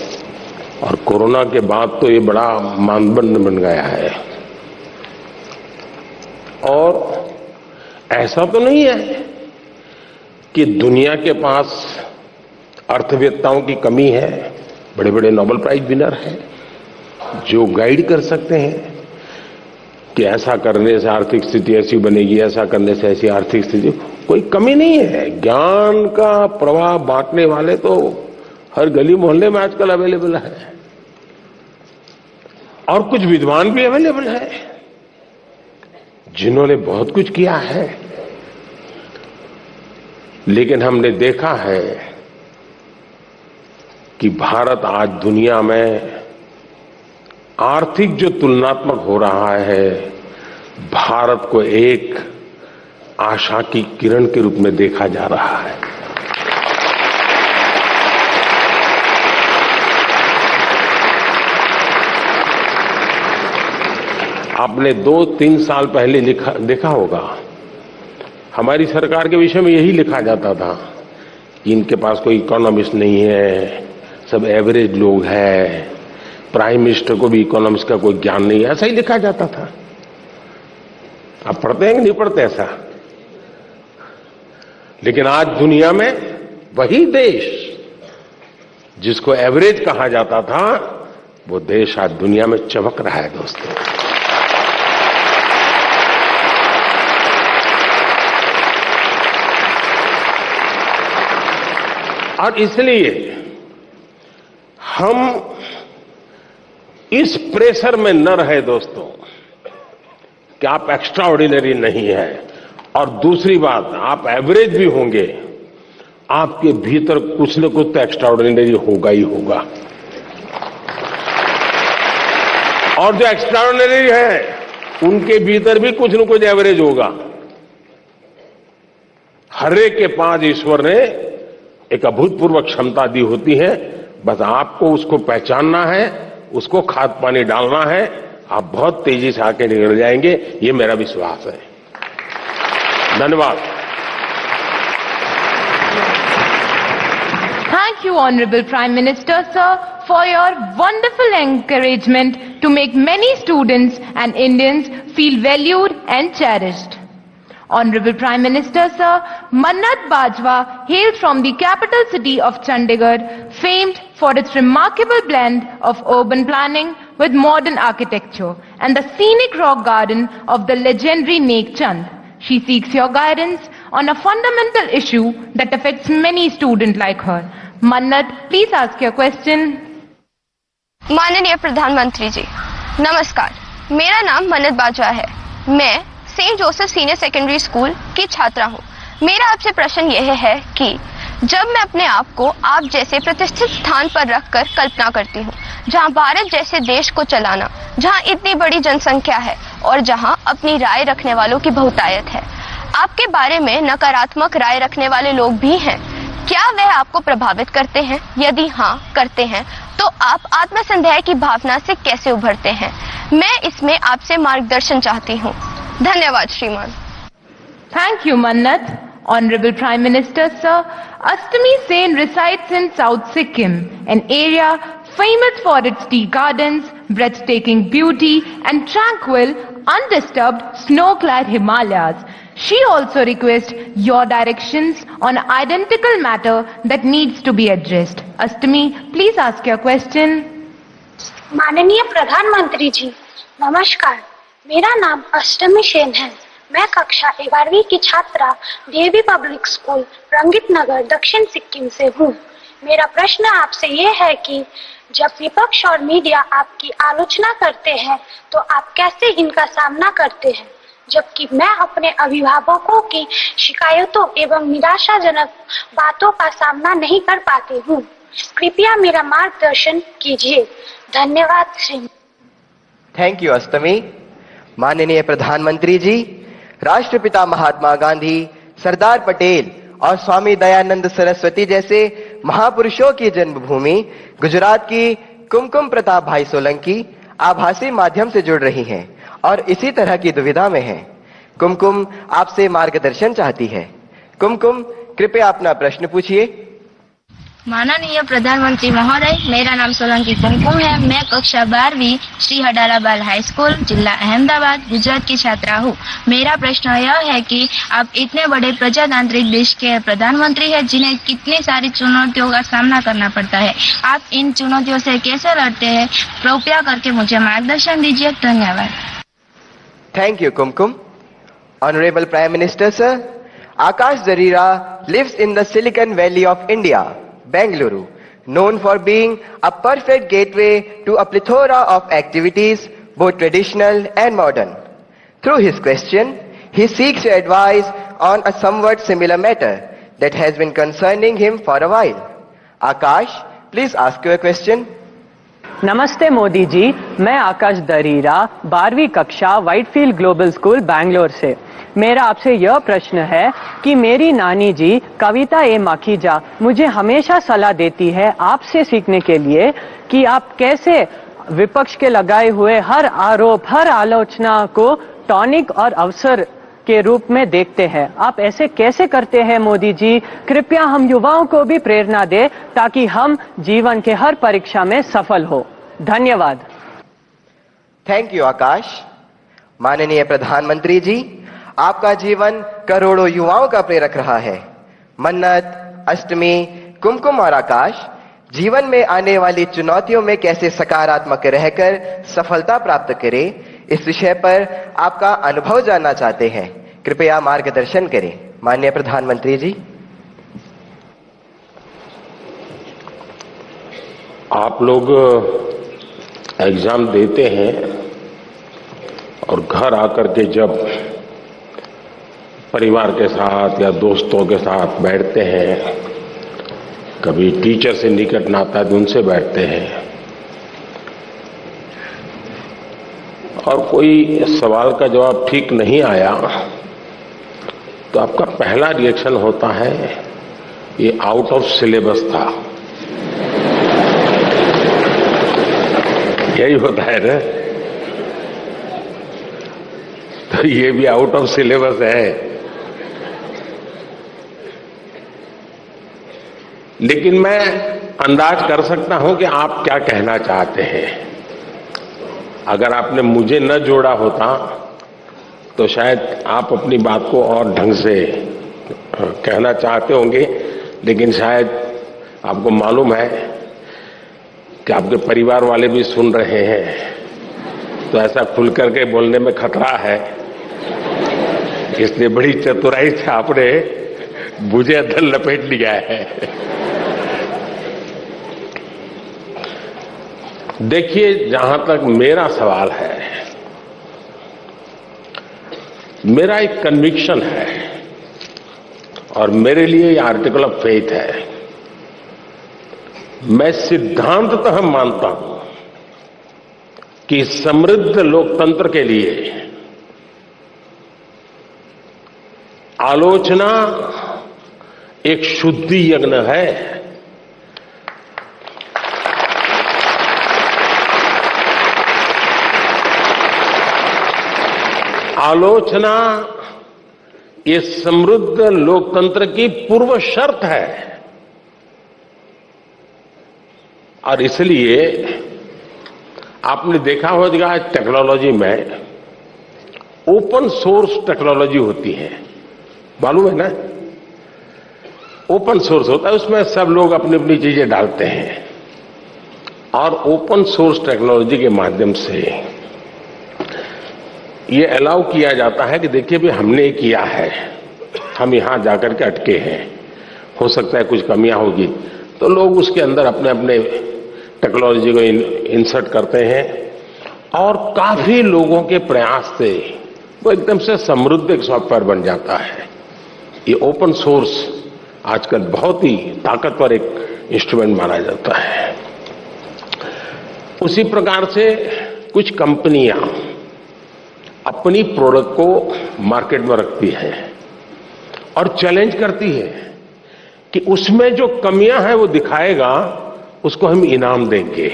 और कोरोना के बाद तो ये बड़ा मानदंड बन गया है। और ऐसा तो नहीं है कि दुनिया के पास अर्थवेत्ताओं की कमी है, बड़े बड़े नोबेल प्राइज विनर हैं जो गाइड कर सकते हैं कि ऐसा करने से आर्थिक स्थिति ऐसी बनेगी, ऐसा करने से ऐसी आर्थिक स्थिति, कोई कमी नहीं है। ज्ञान का प्रवाह बांटने वाले तो हर गली मोहल्ले में आजकल अवेलेबल है, और कुछ विद्वान भी अवेलेबल है जिन्होंने बहुत कुछ किया है। लेकिन हमने देखा है कि भारत आज दुनिया में आर्थिक जो तुलनात्मक हो रहा है, भारत को एक आशा की किरण के रूप में देखा जा रहा है। आपने 2-3 साल पहले देखा होगा, हमारी सरकार के विषय में यही लिखा जाता था कि इनके पास कोई इकोनॉमिस्ट नहीं है, सब एवरेज लोग हैं, प्राइम मिनिस्टर को भी इकोनॉमिक्स का कोई ज्ञान नहीं है, ऐसा ही लिखा जाता था। आप पढ़ते हैं कि नहीं पढ़ते ऐसा? लेकिन आज दुनिया में वही देश जिसको एवरेज कहा जाता था, वो देश आज दुनिया में चमक रहा है दोस्तों। और इसलिए हम इस प्रेशर में न रहे दोस्तों कि आप एक्स्ट्रा ऑर्डिनरी नहीं है, और दूसरी बात आप एवरेज भी होंगे आपके भीतर कुछ न कुछ तो एक्स्ट्राऑर्डिनरी होगा ही होगा। और जो एक्स्ट्राऑर्डिनरी है उनके भीतर भी कुछ न कुछ एवरेज होगा। हर एक के पास ईश्वर ने एक अभूतपूर्व क्षमता दी होती है, बस आपको उसको पहचानना है, उसको खाद पानी डालना है, आप बहुत तेजी से आके निकल जाएंगे, ये मेरा विश्वास है। धन्यवाद। Thank you, Honorable Prime Minister, sir, for your wonderful encouragement to make many students and Indians feel valued and cherished. Honorable Prime Minister, sir, Mannat Bajwa hails from the capital city of Chandigarh, famed for its remarkable blend of urban planning with modern architecture and the scenic rock garden of the legendary Nek Chand. She seeks your guidance on a fundamental issue that affects many students like her. Mannat, please ask your question. माननीय प्रधानमंत्री जी, नमस्कार। मेरा नाम मन्नत बाजवा है। मैं Saint Joseph senior secondary school की छात्रा हूँ। मेरा आपसे प्रश्न यह है कि जब मैं अपने आप को आप जैसे प्रतिष्ठित स्थान पर रखकर कल्पना करती हूँ, जहाँ भारत जैसे देश को चलाना, जहाँ इतनी बड़ी जनसंख्या है और जहाँ अपनी राय रखने वालों की बहुतायत है, आपके बारे में नकारात्मक राय रखने वाले लोग भी हैं। क्या वह आपको प्रभावित करते हैं? यदि हाँ करते हैं तो आप आत्मसंदेह की भावना से कैसे उभरते हैं? मैं इसमें आपसे मार्गदर्शन चाहती हूँ। धन्यवाद श्रीमान। Thank you, Mannat. Honorable Prime Minister, sir, Astami Sen resides in South Sikkim, an area famous for its tea gardens, breathtaking beauty, and tranquil, undisturbed, snow-clad Himalayas. She also requests your directions on an identical matter that needs to be addressed. Astami, please ask your question. माननीय प्रधानमंत्री जी, नमस्कार। मेरा नाम अष्टमी सेन है। मैं कक्षा 11वीं की छात्रा डीएवी पब्लिक स्कूल रंगित नगर दक्षिण सिक्किम से हूँ। मेरा प्रश्न आपसे ये है कि जब विपक्ष और मीडिया आपकी आलोचना करते हैं तो आप कैसे इनका सामना करते हैं, जबकि मैं अपने अभिभावकों की शिकायतों एवं निराशाजनक बातों का सामना नहीं कर पाती हूँ। कृपया मेरा मार्गदर्शन कीजिए। धन्यवाद श्री। थैंक यू अष्टमी। माननीय प्रधानमंत्री जी, राष्ट्रपिता महात्मा गांधी, सरदार पटेल और स्वामी दयानंद सरस्वती जैसे महापुरुषों की जन्मभूमि गुजरात की कुमकुम प्रताप भाई सोलंकी आभासी माध्यम से जुड़ रही हैं और इसी तरह की दुविधा में हैं। कुमकुम आपसे मार्गदर्शन चाहती है। कुमकुम, कृपया अपना प्रश्न पूछिए। माननीय प्रधानमंत्री महोदय, मेरा नाम सोलंकी कुमकुम है। मैं कक्षा 12वीं श्री हडालाबाल हाई स्कूल, जिला अहमदाबाद, गुजरात की छात्रा हूँ। मेरा प्रश्न यह है कि आप इतने बड़े प्रजातांत्रिक देश के प्रधानमंत्री हैं, जिन्हें कितनी सारी चुनौतियों का सामना करना पड़ता है। आप इन चुनौतियों से कैसे लड़ते हैं? कृपया करके मुझे मार्गदर्शन दीजिए। धन्यवाद। Thank you Kumkum. Honourable prime minister sir, Akash जरीरा lives in the Silicon Valley of India, Bengaluru, known for being a perfect gateway to a plethora of activities, both traditional and modern. Through his question, he seeks your advice on a somewhat similar matter that has been concerning him for a while. Akash, please ask your question. नमस्ते मोदी जी, मैं आकाश दरीरा 12वीं कक्षा Whitefield global school Bangalore से। मेरा आपसे यह प्रश्न है कि मेरी नानी जी कविता ए माखीजा मुझे हमेशा सलाह देती है आपसे सीखने के लिए कि आप कैसे विपक्ष के लगाए हुए हर आरोप, हर आलोचना को टॉनिक और अवसर के रूप में देखते हैं। आप ऐसे कैसे करते हैं मोदी जी? कृपया हम युवाओं को भी प्रेरणा दें ताकि हम जीवन के हर परीक्षा में सफल हो। धन्यवाद। थैंक यू आकाश। माननीय प्रधानमंत्री जी, आपका जीवन करोड़ों युवाओं का प्रेरक रहा है। मन्नत, अष्टमी, कुमकुम और आकाश जीवन में आने वाली चुनौतियों में कैसे सकारात्मक रहकर सफलता प्राप्त करें, इस विषय पर आपका अनुभव जानना चाहते हैं। कृपया मार्गदर्शन करें। माननीय प्रधानमंत्री जी। आप लोग एग्जाम देते हैं और घर आकर के जब परिवार के साथ या दोस्तों के साथ बैठते हैं कभी टीचर से निकट नाता है तो उनसे बैठते हैं, और कोई सवाल का जवाब ठीक नहीं आया तो आपका पहला रिएक्शन होता है ये आउट ऑफ सिलेबस था। यही होता है ना, तो ये भी आउट ऑफ सिलेबस है। लेकिन मैं अंदाज कर सकता हूं कि आप क्या कहना चाहते हैं। अगर आपने मुझे न जोड़ा होता तो शायद आप अपनी बात को और ढंग से कहना चाहते होंगे, लेकिन शायद आपको मालूम है कि आपके परिवार वाले भी सुन रहे हैं, तो ऐसा खुल करके बोलने में खतरा है। इसलिए बड़ी चतुराई से आपने मुझे अंदर लपेट लिया है। देखिए, जहां तक मेरा सवाल है, मेरा एक कन्विक्शन है और मेरे लिए ये आर्टिकल ऑफ फेथ है। मैं सिद्धांततः मानता हूं कि समृद्ध लोकतंत्र के लिए आलोचना एक शुद्धि यज्ञ है। आलोचना ये समृद्ध लोकतंत्र की पूर्व शर्त है, और इसलिए आपने देखा होगा टेक्नोलॉजी में ओपन सोर्स टेक्नोलॉजी होती है, मालूम है ना? ओपन सोर्स होता है, उसमें सब लोग अपनी अपनी चीजें डालते हैं, और ओपन सोर्स टेक्नोलॉजी के माध्यम से ये अलाउ किया जाता है कि देखिए भी हमने किया है, हम यहां जाकर के अटके हैं, हो सकता है कुछ कमियां होगी, तो लोग उसके अंदर अपने अपने टेक्नोलॉजी को इंसर्ट करते हैं, और काफी लोगों के प्रयास से वो एकदम से समृद्ध एक सॉफ्टवेयर बन जाता है। ये ओपन सोर्स आजकल बहुत ही ताकतवर एक इंस्ट्रूमेंट माना जाता है। उसी प्रकार से कुछ कंपनियां अपनी प्रोडक्ट को मार्केट में रखती है और चैलेंज करती है कि उसमें जो कमियां हैं वो दिखाएगा, उसको हम इनाम देंगे।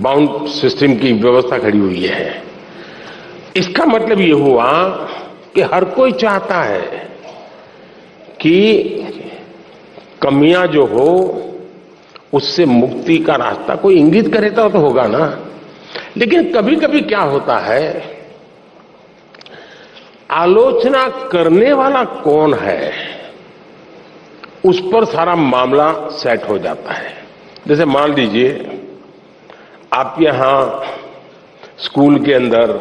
बाउंड सिस्टम की व्यवस्था खड़ी हुई है। इसका मतलब ये हुआ कि हर कोई चाहता है कि कमियां जो हो उससे मुक्ति का रास्ता कोई इंगित करे तो होगा ना। लेकिन कभी कभी क्या होता है, आलोचना करने वाला कौन है उस पर सारा मामला सेट हो जाता है। जैसे मान लीजिए आप यहां स्कूल के अंदर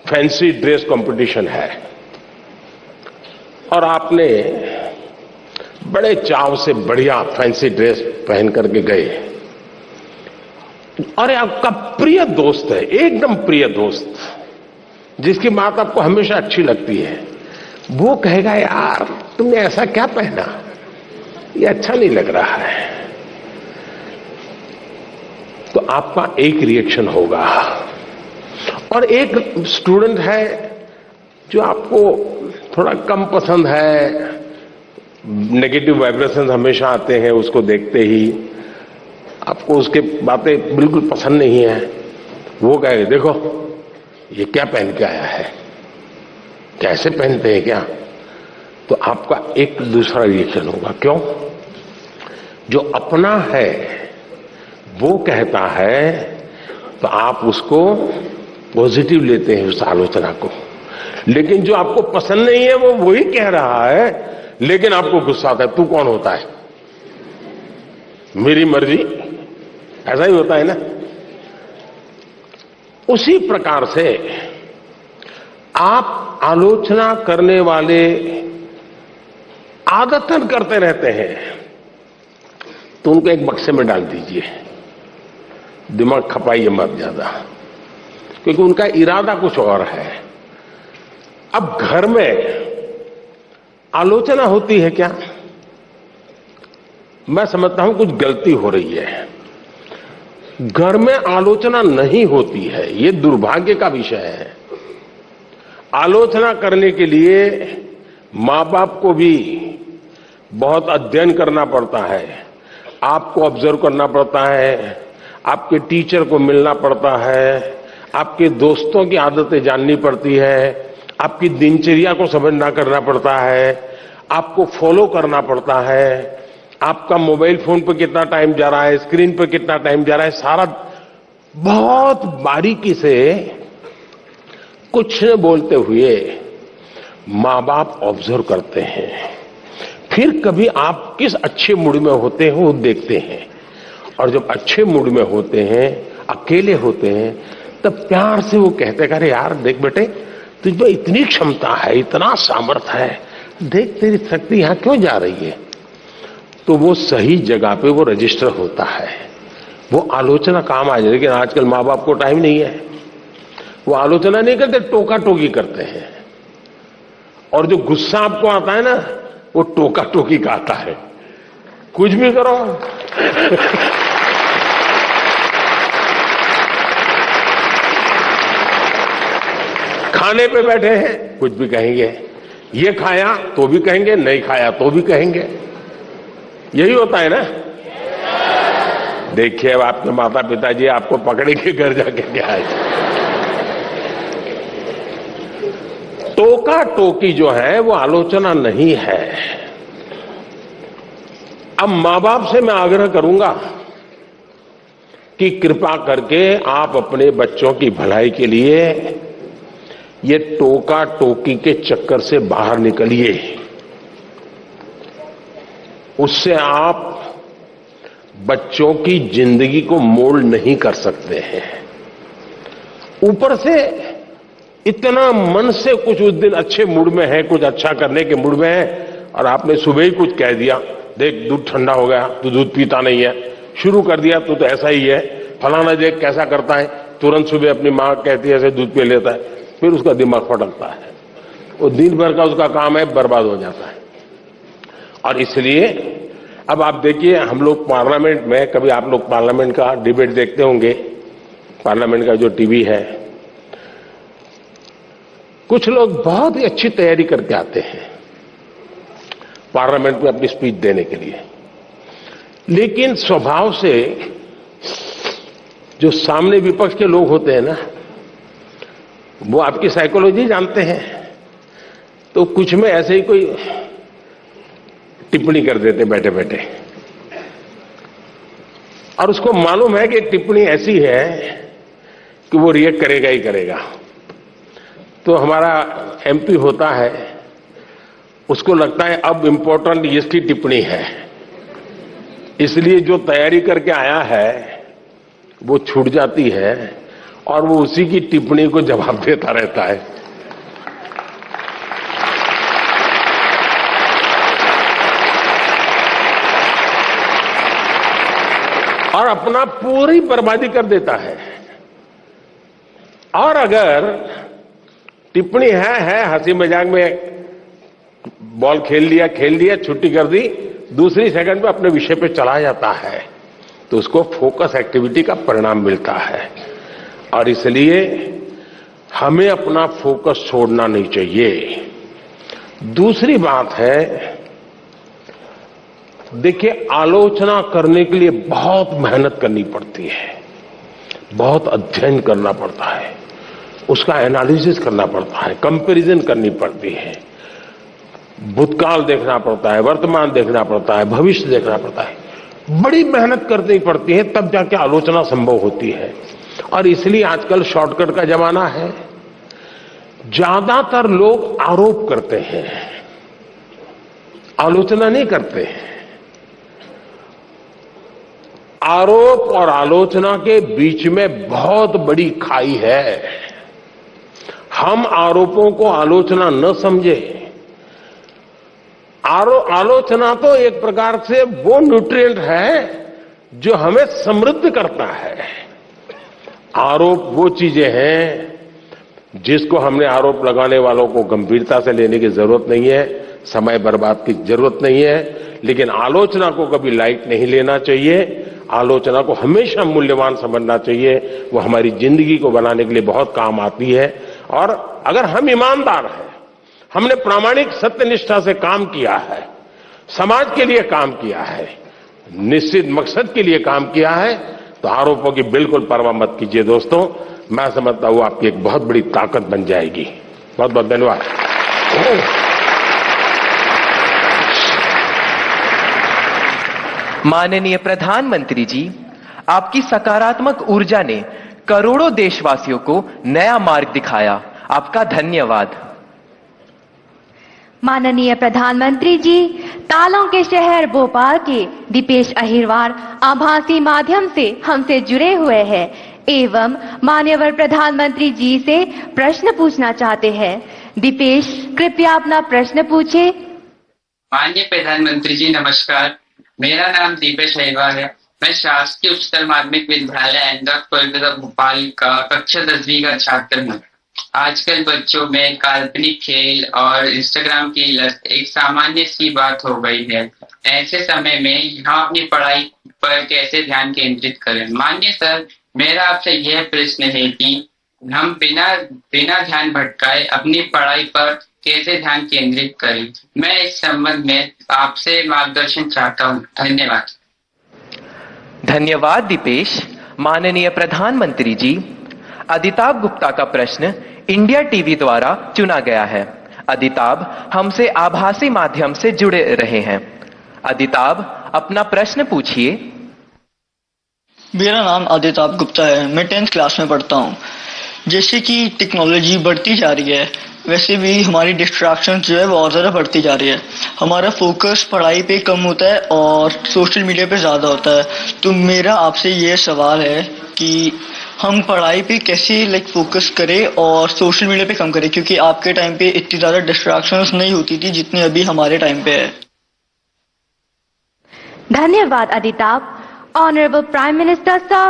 फैंसी ड्रेस कंपटीशन है और आपने बड़े चाव से बढ़िया फैंसी ड्रेस पहन करके गए, और आपका प्रिय दोस्त है, एकदम प्रिय दोस्त, जिसकी बात आपको हमेशा अच्छी लगती है, वो कहेगा यार तुमने ऐसा क्या पहना, ये अच्छा नहीं लग रहा है। तो आपका एक रिएक्शन होगा। और एक स्टूडेंट है जो आपको थोड़ा कम पसंद है, नेगेटिव वाइब्रेशन हमेशा आते हैं उसको देखते ही, आपको उसके बातें बिल्कुल पसंद नहीं है, वो कहेगा देखो ये क्या पहन के आया है, कैसे पहनते हैं क्या। तो आपका एक दूसरा रिएक्शन होगा। क्यों? जो अपना है वो कहता है तो आप उसको पॉजिटिव लेते हैं उस आलोचना को, लेकिन जो आपको पसंद नहीं है वो वही कह रहा है, लेकिन आपको गुस्सा आता है, तू कौन होता है, मेरी मर्जी। ऐसा ही होता है ना। उसी प्रकार से आप आलोचना करने वाले आदतन करते रहते हैं, तो उनको एक बक्से में डाल दीजिए, दिमाग खपाइए मत ज्यादा, क्योंकि उनका इरादा कुछ और है। अब घर में आलोचना होती है क्या? मैं समझता हूं कुछ गलती हो रही है। घर में आलोचना नहीं होती है, ये दुर्भाग्य का विषय है। आलोचना करने के लिए माँ बाप को भी बहुत अध्ययन करना पड़ता है, आपको ऑब्जर्व करना पड़ता है, आपके टीचर को मिलना पड़ता है, आपके दोस्तों की आदतें जाननी पड़ती है, आपकी दिनचर्या को समझना करना पड़ता है, आपको फॉलो करना पड़ता है, आपका मोबाइल फोन पर कितना टाइम जा रहा है, स्क्रीन पर कितना टाइम जा रहा है, सारा बहुत बारीकी से कुछ न बोलते हुए माँ बाप ऑब्जर्व करते हैं। फिर कभी आप किस अच्छे मूड में होते हैं वो देखते हैं, और जब अच्छे मूड में होते हैं, अकेले होते हैं, तब प्यार से वो कहते हैं, अरे यार देख बेटे, तुझमें इतनी क्षमता है, इतना सामर्थ्य है, देख तेरी शक्ति यहां क्यों जा रही है। तो वो सही जगह पे वो रजिस्टर होता है, वो आलोचना काम आ जाए। लेकिन आजकल माँ बाप को टाइम नहीं है, वो आलोचना नहीं करते, टोका टोकी करते हैं। और जो गुस्सा आपको आता है ना, वो टोका टोकी का आता है, कुछ भी करो। खाने पे बैठे हैं, कुछ भी कहेंगे, ये खाया तो भी कहेंगे, नहीं खाया तो भी कहेंगे, यही होता है ना। देखिए अब आपके माता पिताजी आपको पकड़ेंगे घर जाके क्या है। टोका टोकी जो है वो आलोचना नहीं है। अब मां बाप से मैं आग्रह करूंगा कि कृपा करके आप अपने बच्चों की भलाई के लिए ये टोका टोकी के चक्कर से बाहर निकलिए। उससे आप बच्चों की जिंदगी को मोल्ड नहीं कर सकते हैं। ऊपर से इतना मन से कुछ उस दिन अच्छे मूड में है, कुछ अच्छा करने के मूड में है, और आपने सुबह ही कुछ कह दिया, देख दूध ठंडा हो गया, तू दूध पीता नहीं है, शुरू कर दिया, तू तो ऐसा ही है, फलाना देख कैसा करता है, तुरंत सुबह अपनी माँ कहती है ऐसे दूध पी लेता है, फिर उसका दिमाग फटकता है, वो दिन भर का उसका काम है बर्बाद हो जाता है। और इसलिए अब आप देखिए, हम लोग पार्लियामेंट में, कभी आप लोग पार्लियामेंट का डिबेट देखते होंगे, पार्लियामेंट का जो टीवी है, कुछ लोग बहुत ही अच्छी तैयारी करके आते हैं पार्लियामेंट में अपनी स्पीच देने के लिए, लेकिन स्वभाव से जो सामने विपक्ष के लोग होते हैं ना, वो आपकी साइकोलॉजी जानते हैं, तो कुछ में ऐसे ही कोई टिप्पणी कर देते बैठे बैठे, और उसको मालूम है कि टिप्पणी ऐसी है कि वो रिएक्ट करेगा ही करेगा। तो हमारा एमपी होता है, उसको लगता है अब इम्पोर्टेंट इसकी टिप्पणी है, इसलिए जो तैयारी करके आया है वो छूट जाती है, और वो उसी की टिप्पणी को जवाब देता रहता है। और अपना पूरी बर्बादी कर देता है। और अगर टिप्पणी है हंसी मजाक में, बॉल खेल लिया, छुट्टी कर दी, दूसरी सेकंड में अपने विषय पे चला जाता है, तो उसको फोकस एक्टिविटी का परिणाम मिलता है। और इसलिए हमें अपना फोकस छोड़ना नहीं चाहिए। दूसरी बात है, देखिए, आलोचना करने के लिए बहुत मेहनत करनी पड़ती है, बहुत अध्ययन करना पड़ता है, उसका एनालिसिस करना पड़ता है, कंपैरिजन करनी पड़ती है, भूतकाल देखना पड़ता है, वर्तमान देखना पड़ता है, भविष्य देखना पड़ता है, बड़ी मेहनत करनी पड़ती है, तब जाके आलोचना संभव होती है। और इसलिए आजकल शॉर्टकट का जमाना है। ज्यादातर लोग आरोप करते हैं, आलोचना नहीं करते हैं। आरोप और आलोचना के बीच में बहुत बड़ी खाई है। हम आरोपों को आलोचना न समझे। आलोचना तो एक प्रकार से वो न्यूट्रिएंट है जो हमें समृद्ध करता है। आरोप वो चीजें हैं जिसको हमने आरोप लगाने वालों को गंभीरता से लेने की जरूरत नहीं है, समय बर्बाद की जरूरत नहीं है, लेकिन आलोचना को कभी लाइट नहीं लेना चाहिए। आलोचना को हमेशा मूल्यवान समझना चाहिए। वो हमारी जिंदगी को बनाने के लिए बहुत काम आती है। और अगर हम ईमानदार हैं, हमने प्रामाणिक सत्यनिष्ठा से काम किया है, समाज के लिए काम किया है, निश्चित मकसद के लिए काम किया है, तो आरोपों की बिल्कुल परवाह मत कीजिए दोस्तों। मैं समझता हूं आपकी एक बहुत बड़ी ताकत बन जाएगी। बहुत बहुत धन्यवाद। माननीय प्रधानमंत्री जी, आपकी सकारात्मक ऊर्जा ने करोड़ों देशवासियों को नया मार्ग दिखाया। आपका धन्यवाद। माननीय प्रधानमंत्री जी, तालों के शहर भोपाल के दीपेश अहिरवार आभासी माध्यम से हमसे जुड़े हुए हैं एवं माननीय प्रधानमंत्री जी से प्रश्न पूछना चाहते हैं। दीपेश, कृपया अपना प्रश्न पूछे। माननीय प्रधानमंत्री जी नमस्कार, मेरा नाम दीपेश अहिरवार है। मैं शासकीय उच्चतर माध्यमिक विद्यालय अहमदाबाद कोलकाता भोपाल का कक्षा 10वीं का छात्र हूँ। आजकल बच्चों में काल्पनिक खेल और इंस्टाग्राम की लत एक सामान्य सी बात हो गई है। ऐसे समय में हम अपनी पढ़ाई पर कैसे ध्यान केंद्रित करें? माननीय सर, मेरा आपसे यह प्रश्न है कि हम बिना ध्यान भटकाए अपनी पढ़ाई पर कैसे ध्यान केंद्रित करें? मैं इस संबंध में आपसे मार्गदर्शन चाहता हूँ। धन्यवाद। धन्यवाद दीपेश। माननीय प्रधानमंत्री जी, अदिताभ गुप्ता का प्रश्न इंडिया टीवी द्वारा चुना गया है। अदिताभ हमसे आभासी माध्यम से जुड़े रहे हैं। अदिताभ, अपना प्रश्न पूछिए। मेरा नाम अदिताभ गुप्ता है। मैं 10th क्लास में पढ़ता हूँ। जैसे कि टेक्नोलॉजी बढ़ती जा रही है, वैसे भी हमारी डिस्ट्रैक्शन जो है वो और ज़्यादा बढ़ती जा रही है। हमारा फोकस पढ़ाई पे कम होता है और सोशल मीडिया पे ज़्यादा होता है। तो मेरा आपसे ये सवाल है कि हम पढ़ाई पे कैसे फोकस करें और सोशल मीडिया पे कम करें, क्योंकि आपके टाइम पे इतनी ज़्यादा डिस्ट्रैक्शंस नहीं होती थी जितनी अभी हमारे टाइम पे है। धन्यवाद अदिताभ। Honorable Prime Minister Sir,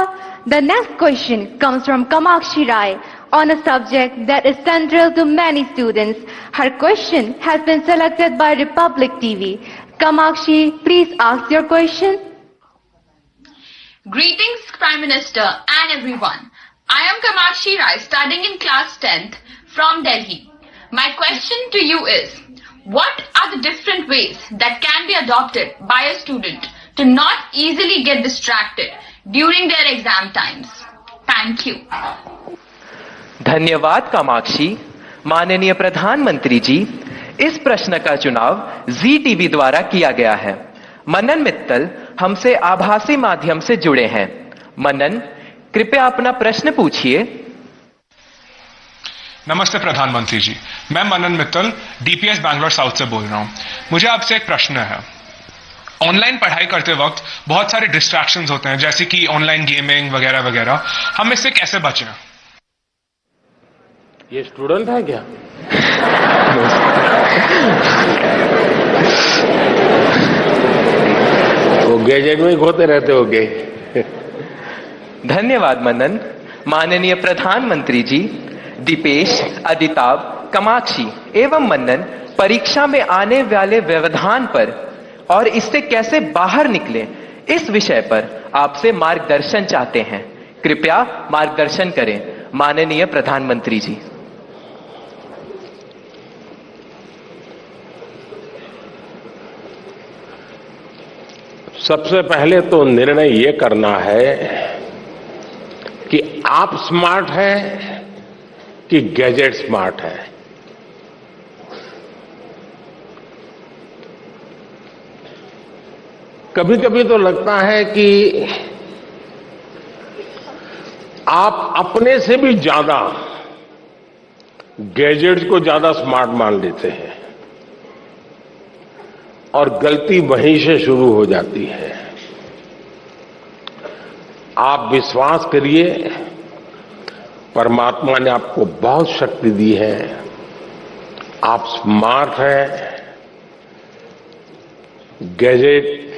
the next question comes from Kamakshi Rai on a subject that is central to many students. Her question has been selected by Republic TV. Kamakshi, please ask your question. Greetings, Prime Minister and everyone. I am Kamakshi Rai, studying in class 10th from Delhi. My question to you is, what are the different ways that can be adopted by a student to not easily get distracted during their exam times? Thank you. धन्यवाद कामाक्षी। माननीय प्रधानमंत्री जी, इस प्रश्न का चुनाव जी TV द्वारा किया गया है। मनन मित्तल हमसे आभासी माध्यम से जुड़े हैं। मनन, कृपया अपना प्रश्न पूछिए। नमस्ते प्रधानमंत्री जी, मैं मनन मित्तल डीपीएस बैंगलोर साउथ से बोल रहा हूं। मुझे आपसे एक प्रश्न है। ऑनलाइन पढ़ाई करते वक्त बहुत सारे डिस्ट्रैक्शंस होते हैं, जैसे कि ऑनलाइन गेमिंग वगैरह वगैरह। हम इससे कैसे बचें? ये स्टूडेंट है क्या? वो गैजेट में खोते रहते होगे। धन्यवाद मनन। माननीय प्रधानमंत्री जी, दीपेश, अदिताभ, कामाक्षी एवं मनन परीक्षा में आने वाले व्यवधान पर और इससे कैसे बाहर निकलें, इस विषय पर आपसे मार्गदर्शन चाहते हैं। कृपया मार्गदर्शन करें माननीय प्रधानमंत्री जी। सबसे पहले तो निर्णय ये करना है कि आप स्मार्ट हैं कि गैजेट स्मार्ट है। कभी कभी तो लगता है कि आप अपने से भी ज्यादा गैजेट्स को ज्यादा स्मार्ट मान लेते हैं और गलती वहीं से शुरू हो जाती है। आप विश्वास करिए, परमात्मा ने आपको बहुत शक्ति दी है। आप स्मार्ट हैं। गैजेट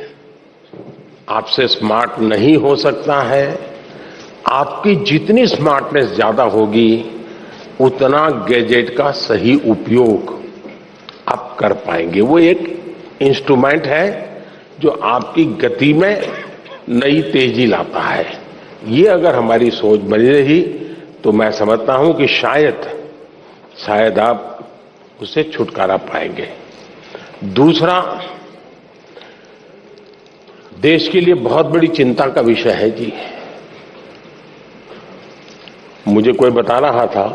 आपसे स्मार्ट नहीं हो सकता है। आपकी जितनी स्मार्टनेस ज्यादा होगी, उतना गैजेट का सही उपयोग आप कर पाएंगे। वो एक इंस्ट्रूमेंट है जो आपकी गति में नई तेजी लाता है। ये अगर हमारी सोच बनी रही तो मैं समझता हूं कि शायद आप उससे छुटकारा पाएंगे। दूसरा, देश के लिए बहुत बड़ी चिंता का विषय है जी। मुझे कोई बता रहा था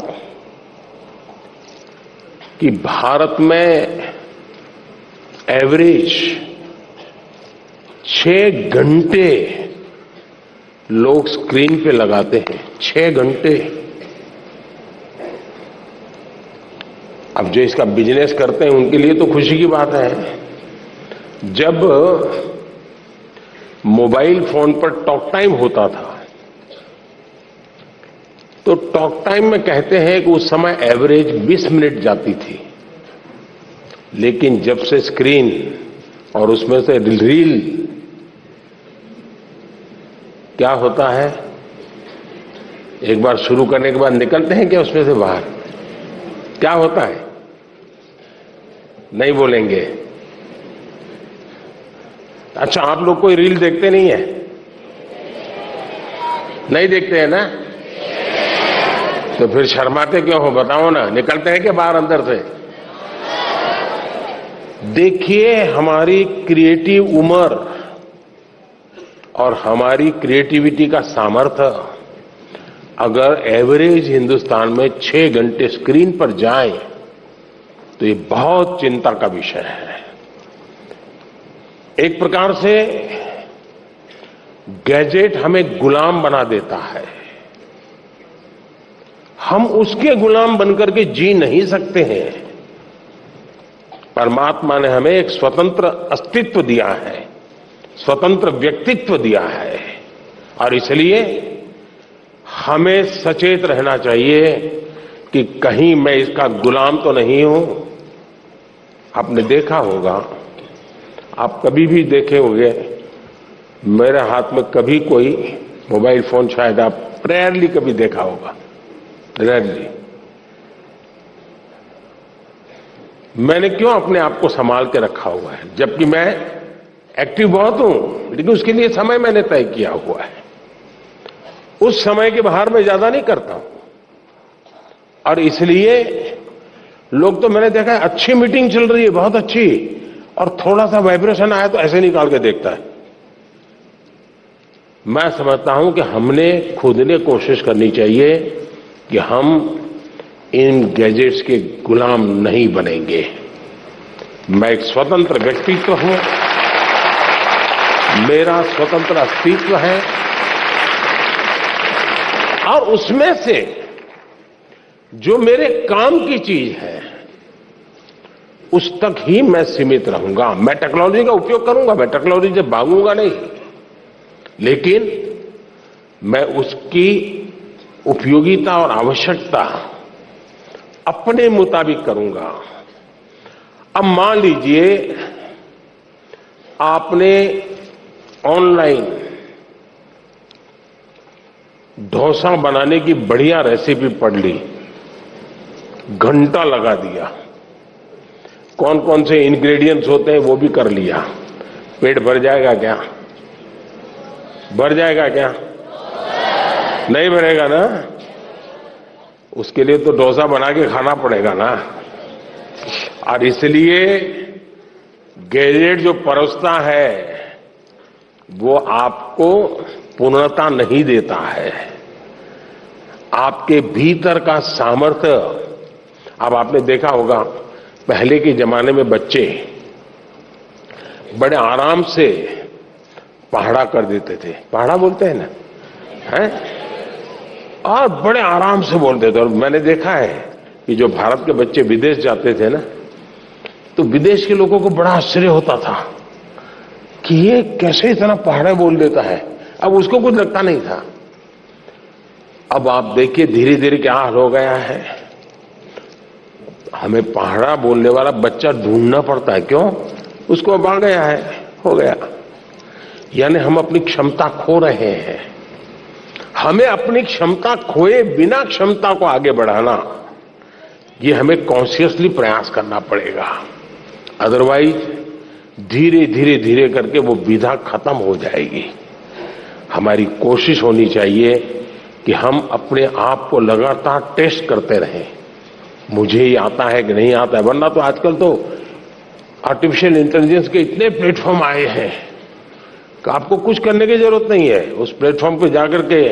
कि भारत में एवरेज 6 घंटे लोग स्क्रीन पे लगाते हैं। 6 घंटे। अब जो इसका बिजनेस करते हैं उनके लिए तो खुशी की बात है। जब मोबाइल फोन पर टॉक टाइम होता था तो टॉक टाइम में कहते हैं कि उस समय एवरेज 20 मिनट जाती थी, लेकिन जब से स्क्रीन और उसमें से रील, क्या होता है, एक बार शुरू करने के बाद निकलते हैं क्या उसमें से बाहर? क्या होता है? नहीं बोलेंगे। अच्छा, आप लोग कोई रील देखते नहीं है? नहीं देखते हैं ना? तो फिर शर्माते क्यों हो? बताओ ना। निकलते हैं क्या बाहर अंदर से? देखिए, हमारी क्रिएटिव उम्र और हमारी क्रिएटिविटी का सामर्थ्य अगर एवरेज हिंदुस्तान में 6 घंटे स्क्रीन पर जाए तो ये बहुत चिंता का विषय है। एक प्रकार से गैजेट हमें गुलाम बना देता है। हम उसके गुलाम बनकर के जी नहीं सकते हैं। परमात्मा ने हमें एक स्वतंत्र अस्तित्व दिया है, स्वतंत्र व्यक्तित्व दिया है, और इसलिए हमें सचेत रहना चाहिए कि कहीं मैं इसका गुलाम तो नहीं हूं। आपने देखा होगा, आप कभी भी देखे होंगे, मेरे हाथ में कभी कोई मोबाइल फोन शायद आप रेयरली कभी देखा होगा, रेयरली। मैंने क्यों अपने आप को संभाल के रखा हुआ है? जबकि मैं एक्टिव बहुत हूं, लेकिन उसके लिए समय मैंने तय किया हुआ है। उस समय के बाहर मैं ज्यादा नहीं करता हूं, और इसलिए लोग तो मैंने देखा है, अच्छी मीटिंग चल रही है, बहुत अच्छी, और थोड़ा सा वाइब्रेशन आया तो ऐसे निकाल के देखता है। मैं समझता हूं कि हमने खुद ने कोशिश करनी चाहिए कि हम इन गैजेट्स के गुलाम नहीं बनेंगे। मैं एक स्वतंत्र व्यक्तित्व हूं, मेरा स्वतंत्र अस्तित्व है, और उसमें से जो मेरे काम की चीज है उस तक ही मैं सीमित रहूंगा। मैं टेक्नोलॉजी का उपयोग करूंगा, मैं टेक्नोलॉजी से भागूंगा नहीं, लेकिन मैं उसकी उपयोगिता और आवश्यकता अपने मुताबिक करूंगा। अब मान लीजिए आपने ऑनलाइन डोसा बनाने की बढ़िया रेसिपी पढ़ ली, घंटा लगा दिया, कौन कौन से इंग्रेडिएंट्स होते हैं वो भी कर लिया, पेट भर जाएगा क्या? भर जाएगा क्या? नहीं भरेगा ना? उसके लिए तो डोसा बना के खाना पड़ेगा ना। और इसलिए गैजेट जो परोसता है वो आपको पूर्णता नहीं देता है। आपके भीतर का सामर्थ्य, अब आपने देखा होगा पहले के जमाने में बच्चे बड़े आराम से पहाड़ा कर देते थे, पहाड़ा बोलते हैं ना, हैं? और बड़े आराम से बोलते थे। और मैंने देखा है कि जो भारत के बच्चे विदेश जाते थे ना, तो विदेश के लोगों को बड़ा आश्चर्य होता था कि ये कैसे इतना पहाड़ा बोल देता है। अब उसको कुछ लगता नहीं था। अब आप देखिए धीरे धीरे क्या हाल हो गया है, हमें पहाड़ा बोलने वाला बच्चा ढूंढना पड़ता है। क्यों? उसको अब आ गया है, हो गया। यानी हम अपनी क्षमता खो रहे हैं। हमें अपनी क्षमता खोए बिना क्षमता को आगे बढ़ाना ये हमें कॉन्शियसली प्रयास करना पड़ेगा, अदरवाइज धीरे धीरे धीरे करके वो विधा खत्म हो जाएगी। हमारी कोशिश होनी चाहिए कि हम अपने आप को लगातार टेस्ट करते रहें, मुझे ये आता है कि नहीं आता है। वरना तो आजकल तो आर्टिफिशियल इंटेलिजेंस के इतने प्लेटफॉर्म आए हैं कि आपको कुछ करने की जरूरत नहीं है। उस प्लेटफॉर्म पे जाकर के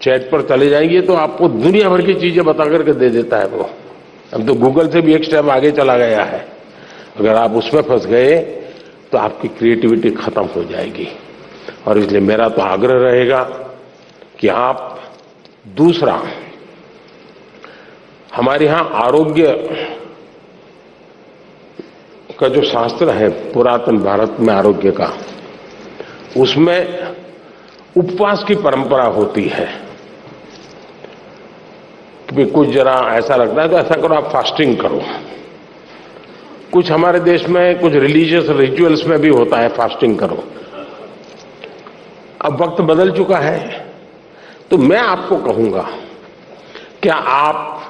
चैट पर चले जाएंगे तो आपको दुनिया भर की चीजें बता करके दे देता है वो। अब तो गूगल से भी एक स्टेप आगे चला गया है। अगर आप उसमें फंस गए तो आपकी क्रिएटिविटी खत्म हो जाएगी। और इसलिए मेरा तो आग्रह रहेगा कि आप, दूसरा, हमारे यहां आरोग्य का जो शास्त्र है पुरातन भारत में आरोग्य का, उसमें उपवास की परंपरा होती है कि कुछ जरा ऐसा लगता है तो ऐसा करो, आप फास्टिंग करो। कुछ हमारे देश में कुछ रिलीजियस रिचुअल्स में भी होता है फास्टिंग करो। अब वक्त बदल चुका है तो मैं आपको कहूंगा, क्या आप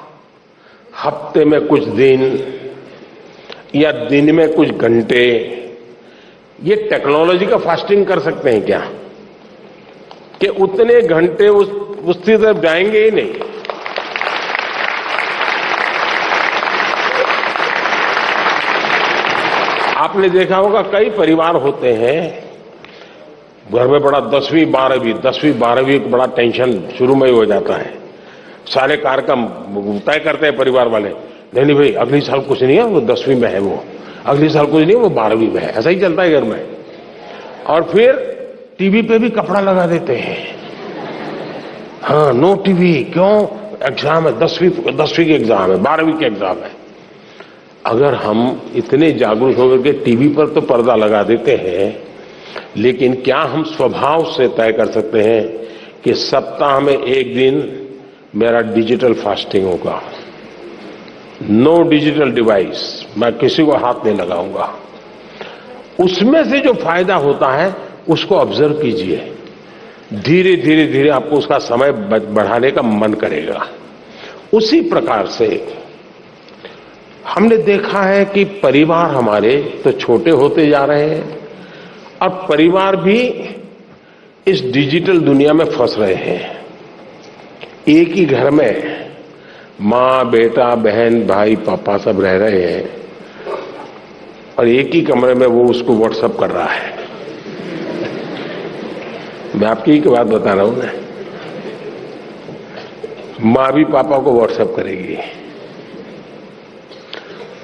हफ्ते में कुछ दिन या दिन में कुछ घंटे ये टेक्नोलॉजी का फास्टिंग कर सकते हैं क्या? कि उतने घंटे उसकी तरफ जाएंगे ही नहीं। आपने देखा होगा कई परिवार होते हैं, घर में बड़ा 10वीं 12वीं बड़ा टेंशन शुरू में ही हो जाता है। सारे कार्यक्रम तय करते हैं परिवार वाले, नहीं भाई अगली साल कुछ नहीं है, वो 10वीं में है, वो अगली साल कुछ नहीं है, वो 12वीं में है। ऐसा ही चलता है घर में। और फिर टीवी पे भी कपड़ा लगा देते हैं, हाँ नो टीवी, क्यों? एग्जाम है, 10वीं के एग्जाम है, 12वीं के एग्जाम है। अगर हम इतने जागरूक होकर के टीवी पर तो पर्दा लगा देते हैं, लेकिन क्या हम स्वभाव से तय कर सकते हैं कि सप्ताह में एक दिन मेरा डिजिटल फास्टिंग होगा, नो डिजिटल डिवाइस, मैं किसी को हाथ नहीं लगाऊंगा। उसमें से जो फायदा होता है उसको ऑब्जर्व कीजिए, धीरे धीरे धीरे आपको उसका समय बढ़ाने का मन करेगा। उसी प्रकार से हमने देखा है कि परिवार हमारे तो छोटे होते जा रहे हैं और परिवार भी इस डिजिटल दुनिया में फंस रहे हैं। एक ही घर में माँ, बेटा, बहन, भाई, पापा सब रह रहे हैं और एक ही कमरे में वो उसको व्हाट्सएप कर रहा है। मैं आपकी ही बात बता रहा हूं ना, माँ भी पापा को व्हाट्सएप करेगी।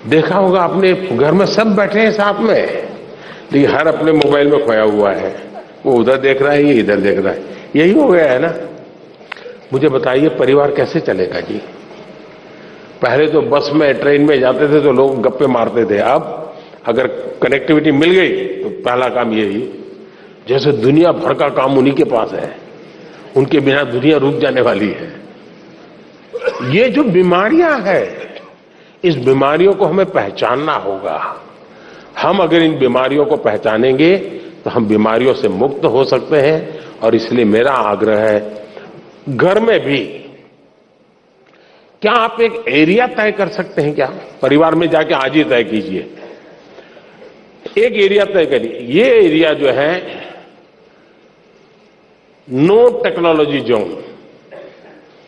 देखा होगा आपने, घर में सब बैठे हैं साथ में, लेकिन हर अपने मोबाइल में खोया हुआ है। वो उधर देख रहा है, ये इधर देख रहा है। यही हो गया है ना। मुझे बताइए परिवार कैसे चलेगा जी? पहले तो बस में, ट्रेन में जाते थे तो लोग गप्पे मारते थे। अब अगर कनेक्टिविटी मिल गई तो पहला काम यही, जैसे दुनिया भर का काम उन्हीं के पास है, उनके बिना दुनिया रुक जाने वाली है। ये जो बीमारियां हैं, इस बीमारियों को हमें पहचानना होगा। हम अगर इन बीमारियों को पहचानेंगे तो हम बीमारियों से मुक्त हो सकते हैं। और इसलिए मेरा आग्रह है, घर में भी क्या आप एक एरिया तय कर सकते हैं क्या? परिवार में जाके आज ही तय कीजिए, एक एरिया तय करिए। ये एरिया जो है नो टेक्नोलॉजी जोन,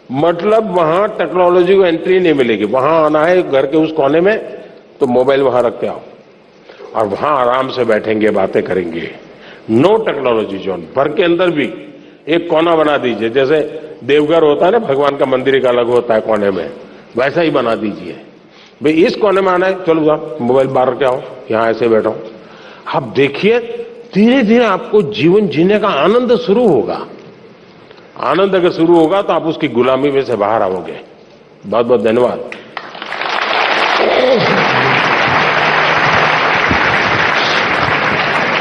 मतलब वहां टेक्नोलॉजी को एंट्री नहीं मिलेगी। वहां आना है घर के उस कोने में तो मोबाइल वहां रख के आओ और वहां आराम से बैठेंगे, बातें करेंगे। No technology zone. घर के अंदर भी एक कोना बना दीजिए, जैसे देवघर होता है ना, भगवान का मंदिर एक अलग होता है कोने में, वैसा ही बना दीजिए। भाई इस कोने में आना है, चलो जाओ मोबाइल बाहर रख के आओ, यहां ऐसे बैठो। आप देखिए धीरे धीरे आपको जीवन जीने का आनंद शुरू होगा। आनंद अगर शुरू होगा तो आप उसकी गुलामी में से बाहर आओगे। बहुत बहुत धन्यवाद।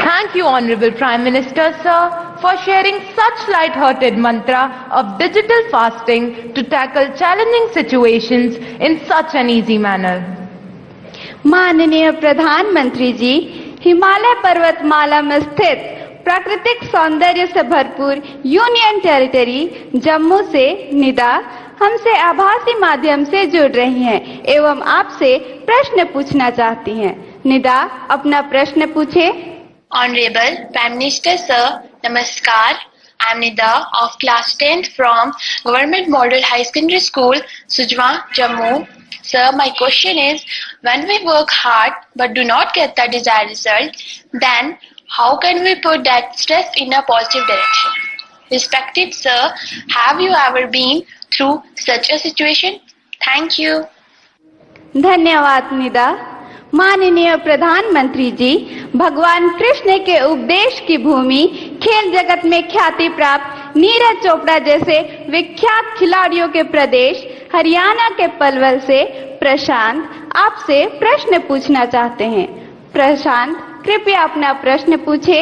Thank you, Honorable Prime Minister, sir, for sharing such light-hearted mantra of digital fasting to tackle challenging situations in such an easy manner. माननीय प्रधानमंत्री जी, हिमालय पर्वतमाला में स्थित प्राकृतिक सौंदर्य से भरपूर यूनियन टेरिटरी जम्मू से निदा हमसे आभासी माध्यम से जुड़ रही हैं एवं आपसे प्रश्न पूछना चाहती हैं। निदा, अपना प्रश्न पूछे। Honorable Prime Minister Sir, Namaskar. I am Nida of class 10th from Government Model High Secondary School, Sujwa, Jammu. Sir, my question is, when we work hard but do not get the desired result, then how can we put that stress in a positive direction? Respected Sir, have you ever been through such a situation? Thank you. धन्यवाद निदा। माननीय प्रधानमंत्री जी, भगवान कृष्ण के उपदेश की भूमि खेल जगत में ख्याति प्राप्त नीरज चोपड़ा जैसे विख्यात खिलाड़ियों के प्रदेश हरियाणा के पलवल से प्रशांत आपसे प्रश्न पूछना चाहते हैं। प्रशांत, कृपया अपना प्रश्न पूछे।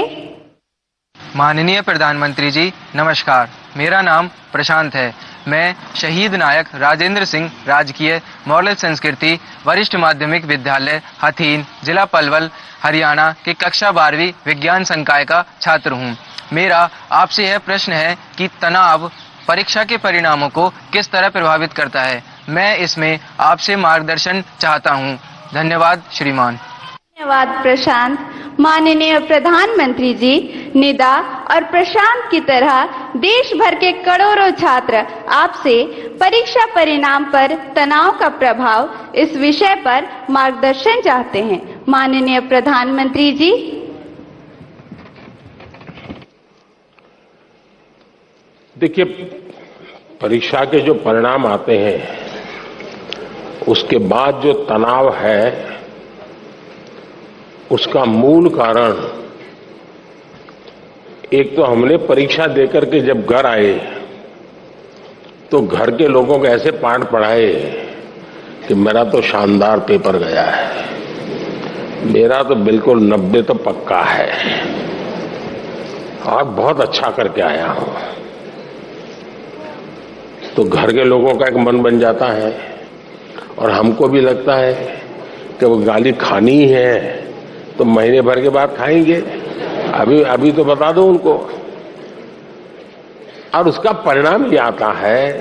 माननीय प्रधानमंत्री जी, नमस्कार। मेरा नाम प्रशांत है। मैं शहीद नायक राजेंद्र सिंह राजकीय मॉडल संस्कृति वरिष्ठ माध्यमिक विद्यालय हथीन, जिला पलवल, हरियाणा के कक्षा 12वीं विज्ञान संकाय का छात्र हूं। मेरा आपसे यह प्रश्न है कि तनाव परीक्षा के परिणामों को किस तरह प्रभावित करता है। मैं इसमें आपसे मार्गदर्शन चाहता हूं। धन्यवाद श्रीमान। धन्यवाद प्रशांत। माननीय प्रधानमंत्री जी, निदा और प्रशांत की तरह देश भर के करोड़ों छात्र आपसे परीक्षा परिणाम पर तनाव का प्रभाव इस विषय पर मार्गदर्शन चाहते हैं। माननीय प्रधानमंत्री जी। देखिए, परीक्षा के जो परिणाम आते हैं उसके बाद जो तनाव है उसका मूल कारण, एक तो हमने परीक्षा देकर के जब घर आए तो घर के लोगों को ऐसे पाठ पढ़ाए कि मेरा तो शानदार पेपर गया है, मेरा तो बिल्कुल 90 तो पक्का है और बहुत अच्छा करके आया हूं। तो घर के लोगों का एक मन बन जाता है और हमको भी लगता है कि वो गाली खानी ही है तो महीने भर के बाद खाएंगे, अभी तो बता दो उनको। और उसका परिणाम ये आता है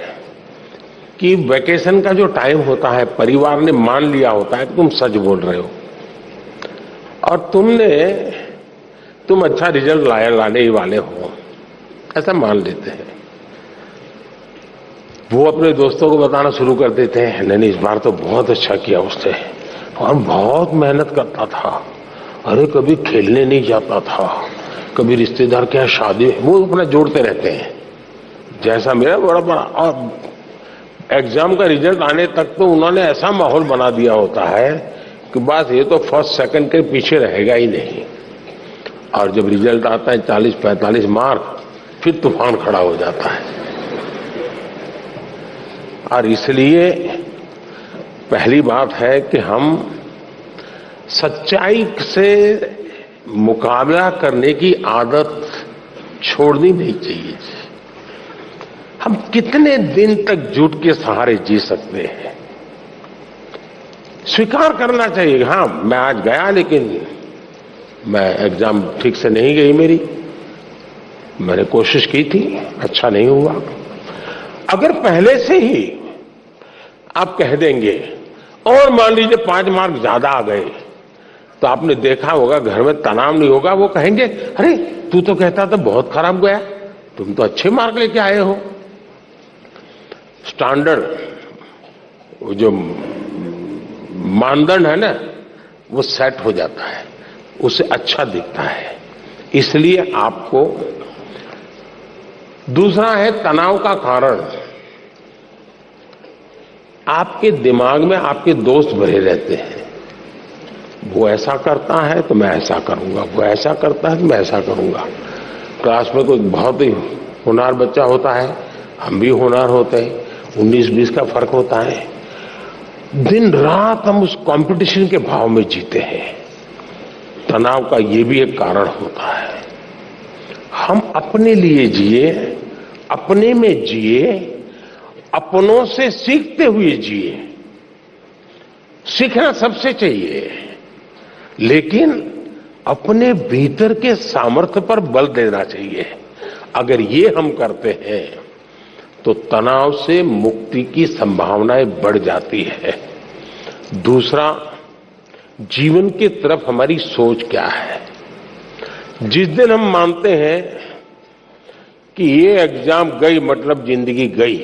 कि वैकेशन का जो टाइम होता है, परिवार ने मान लिया होता है कि तुम सच बोल रहे हो और तुम अच्छा रिजल्ट लाने ही वाले हो, ऐसा मान लेते हैं। वो अपने दोस्तों को बताना शुरू कर देते हैं, नहीं इस बार तो बहुत अच्छा किया उसने और बहुत मेहनत करता था, अरे कभी खेलने नहीं जाता था, कभी रिश्तेदार के यहाँ शादी, वो अपना जोड़ते रहते हैं। जैसा मेरा बड़ा और एग्जाम का रिजल्ट आने तक तो उन्होंने ऐसा माहौल बना दिया होता है कि बस ये तो फर्स्ट सेकंड के पीछे रहेगा ही नहीं। और जब रिजल्ट आता है 40-45 मार्क, फिर तूफान खड़ा हो जाता है। और इसलिए पहली बात है कि हम सच्चाई से मुकाबला करने की आदत छोड़नी नहीं चाहिए। हम कितने दिन तक झूठ के सहारे जी सकते हैं? स्वीकार करना चाहिए, हाँ मैं आज गया लेकिन मैं एग्जाम ठीक से नहीं गई मेरी, मैंने कोशिश की थी, अच्छा नहीं हुआ। अगर पहले से ही आप कह देंगे और मान लीजिए 5 मार्क ज्यादा आ गए तो आपने देखा होगा घर में तनाव नहीं होगा। वो कहेंगे अरे तू तो कहता था बहुत खराब गया, तुम तो अच्छे मार्क लेके आए हो। स्टैंडर्ड जो मानदंड है ना वो सेट हो जाता है, उससे अच्छा दिखता है। इसलिए आपको दूसरा है तनाव का कारण, आपके दिमाग में आपके दोस्त भरे रहते हैं। वो ऐसा करता है तो मैं ऐसा करूंगा, वो ऐसा करता है तो मैं ऐसा करूंगा। क्लास में कोई बहुत ही होनहार बच्चा होता है, हम भी होनहार होते हैं, 19-20 का फर्क होता है। दिन रात हम उस कंपटीशन के भाव में जीते हैं। तनाव का ये भी एक कारण होता है। हम अपने लिए जिए, अपने में जिए, अपनों से सीखते हुए जिए। सीखना सबसे चाहिए, लेकिन अपने भीतर के सामर्थ्य पर बल देना चाहिए। अगर ये हम करते हैं तो तनाव से मुक्ति की संभावनाएं बढ़ जाती है। दूसरा, जीवन की तरफ हमारी सोच क्या है। जिस दिन हम मानते हैं कि ये एग्जाम गई मतलब जिंदगी गई,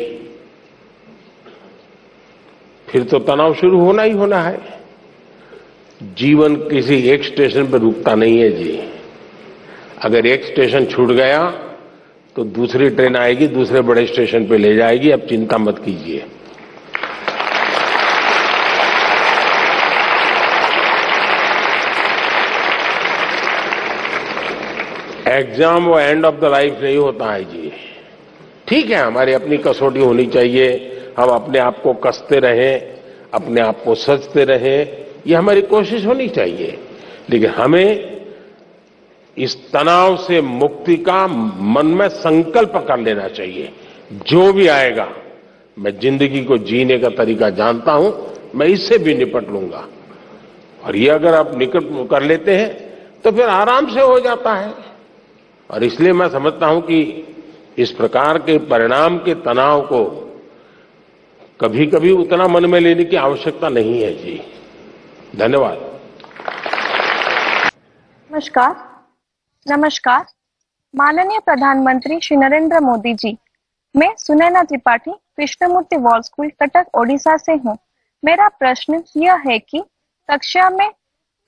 फिर तो तनाव शुरू होना ही होना है। जीवन किसी एक स्टेशन पर रुकता नहीं है जी। अगर एक स्टेशन छूट गया तो दूसरी ट्रेन आएगी, दूसरे बड़े स्टेशन पे ले जाएगी। अब चिंता मत कीजिए। एग्जाम वो एंड ऑफ द लाइफ नहीं होता है जी। ठीक है, हमारी अपनी कसौटी होनी चाहिए, हम अपने आप को कसते रहें, अपने आप को सजते रहें, ये हमारी कोशिश होनी चाहिए। लेकिन हमें इस तनाव से मुक्ति का मन में संकल्प कर लेना चाहिए। जो भी आएगा, मैं जिंदगी को जीने का तरीका जानता हूं, मैं इससे भी निपट लूंगा। और ये अगर आप निकट कर लेते हैं तो फिर आराम से हो जाता है। और इसलिए मैं समझता हूं कि इस प्रकार के परिणाम के तनाव को कभी कभी उतना मन में लेने की आवश्यकता नहीं है जी। धन्यवाद। नमस्कार। माननीय प्रधानमंत्री श्री नरेंद्र मोदी जी, मैं सुनैना त्रिपाठी कृष्णमूर्ति वॉल स्कूल कटक ओडिशा से हूँ। मेरा प्रश्न यह है कि कक्षा में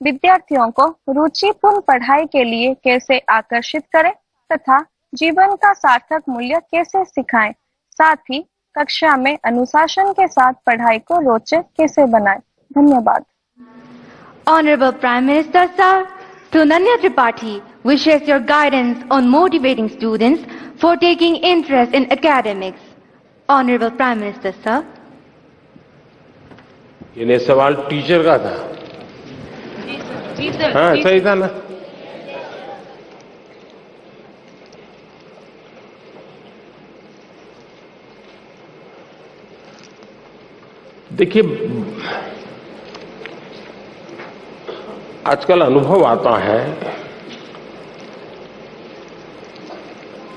विद्यार्थियों को रुचिपूर्ण पढ़ाई के लिए कैसे आकर्षित करें तथा जीवन का सार्थक मूल्य कैसे सिखाएं, साथ ही कक्षा में अनुशासन के साथ पढ़ाई को रोचक कैसे बनाएं। धन्यवाद। Honorable Prime Minister Sir, Sunanya Tripathi wishes your guidance on motivating students for taking interest in academics. Honorable Prime Minister Sir. ये सवाल टीचर का था। हाँ, सही था ना। देखिए, आजकल अनुभव आता है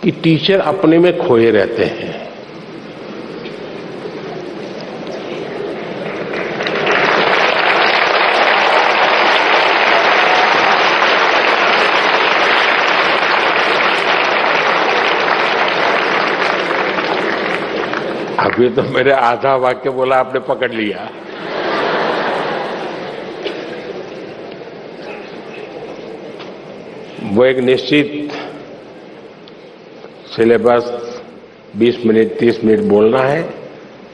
कि टीचर अपने में खोए रहते हैं। अभी तो मेरे आधा वाक्य बोला, आपने पकड़ लिया। वो एक निश्चित सिलेबस 20 मिनट 30 मिनट बोलना है,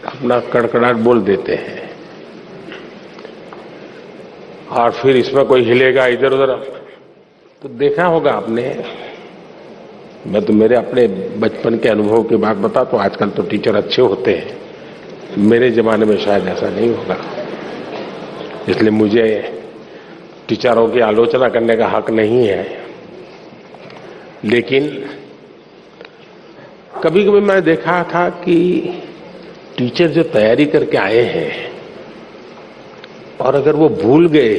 अपना कड़कड़ाहट बोल देते हैं और फिर इसमें कोई हिलेगा इधर उधर। तो देखा होगा आपने, मैं तो मेरे अपने बचपन के अनुभव की बात बता, तो आजकल तो टीचर अच्छे होते हैं, मेरे जमाने में शायद ऐसा नहीं होगा। इसलिए मुझे टीचरों की आलोचना करने का हक नहीं है। लेकिन कभी कभी मैंने देखा था कि टीचर जो तैयारी करके आए हैं और अगर वो भूल गए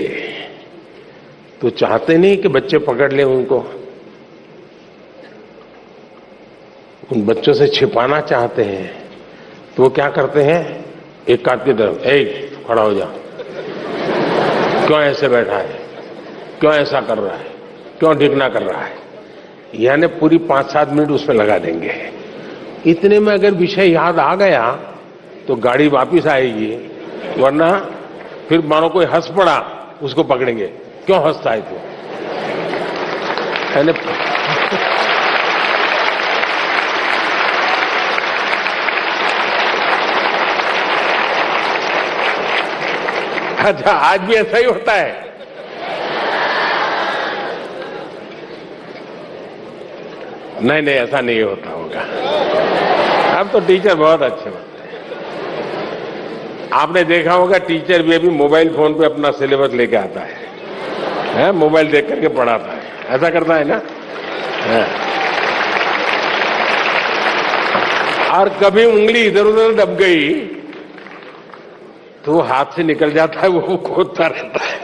तो चाहते नहीं कि बच्चे पकड़ लें उनको, उन बच्चों से छिपाना चाहते हैं। तो वो क्या करते हैं, एक काट की तरफ, एक खड़ा हो जा, क्यों ऐसे बैठा है, क्यों ऐसा कर रहा है, क्यों ढिकना कर रहा है, यानी पूरी 5-7 मिनट उसमें लगा देंगे। इतने में अगर विषय याद आ गया तो गाड़ी वापिस आएगी, वरना फिर मानो कोई हंस पड़ा उसको पकड़ेंगे, क्यों हंसता है तू, यानी अच्छा आज भी ऐसा ही होता है। नहीं नहीं, ऐसा नहीं होता होगा। अब तो टीचर बहुत अच्छे होते हैं। आपने देखा होगा टीचर भी अभी मोबाइल फोन पे अपना सिलेबस लेके आता है, मोबाइल देख करके पढ़ाता है, ऐसा करता है ना। और कभी उंगली इधर उधर दब गई तो वो हाथ से निकल जाता है, वो खोदता रहता है,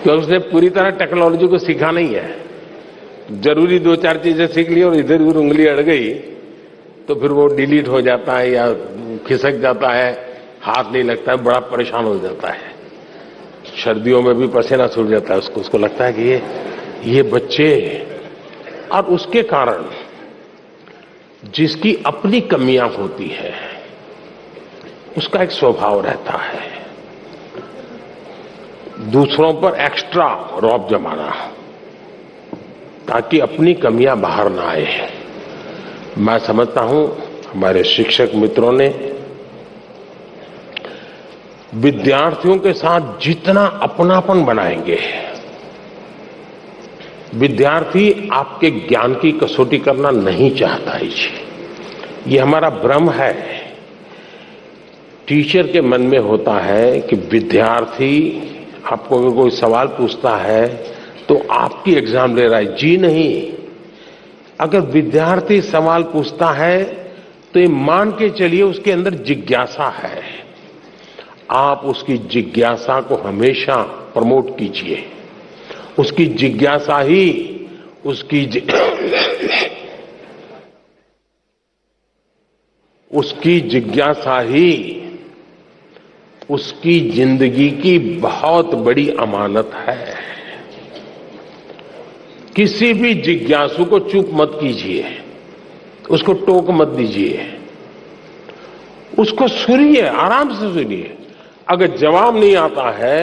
तो उसने पूरी तरह टेक्नोलॉजी को सीखा नहीं है। जरूरी 2-4 चीजें सीख ली और इधर उधर उंगली अड़ गई तो फिर वो डिलीट हो जाता है या खिसक जाता है, हाथ नहीं लगता है, बड़ा परेशान हो जाता है। सर्दियों में भी पसीना छूट जाता है उसको लगता है कि ये बच्चे, और उसके कारण जिसकी अपनी कमियां होती है उसका एक स्वभाव रहता है दूसरों पर एक्स्ट्रा रौब जमाना, ताकि अपनी कमियां बाहर ना आए। मैं समझता हूं हमारे शिक्षक मित्रों ने विद्यार्थियों के साथ जितना अपनापन बनाएंगे, विद्यार्थी आपके ज्ञान की कसौटी करना नहीं चाहता है जी, ये हमारा भ्रम है। टीचर के मन में होता है कि विद्यार्थी आपको अगर कोई सवाल पूछता है तो आपकी एग्जाम ले रहा है। जी नहीं, अगर विद्यार्थी सवाल पूछता है तो ये मान के चलिए उसके अंदर जिज्ञासा है। आप उसकी जिज्ञासा को हमेशा प्रमोट कीजिए। उसकी जिज्ञासा ही उसकी जिज्ञासा ही उसकी जिंदगी की बहुत बड़ी अमानत है। किसी भी जिज्ञासु को चुप मत कीजिए, उसको टोक मत दीजिए, उसको सुनिए, आराम से सुनिए। अगर जवाब नहीं आता है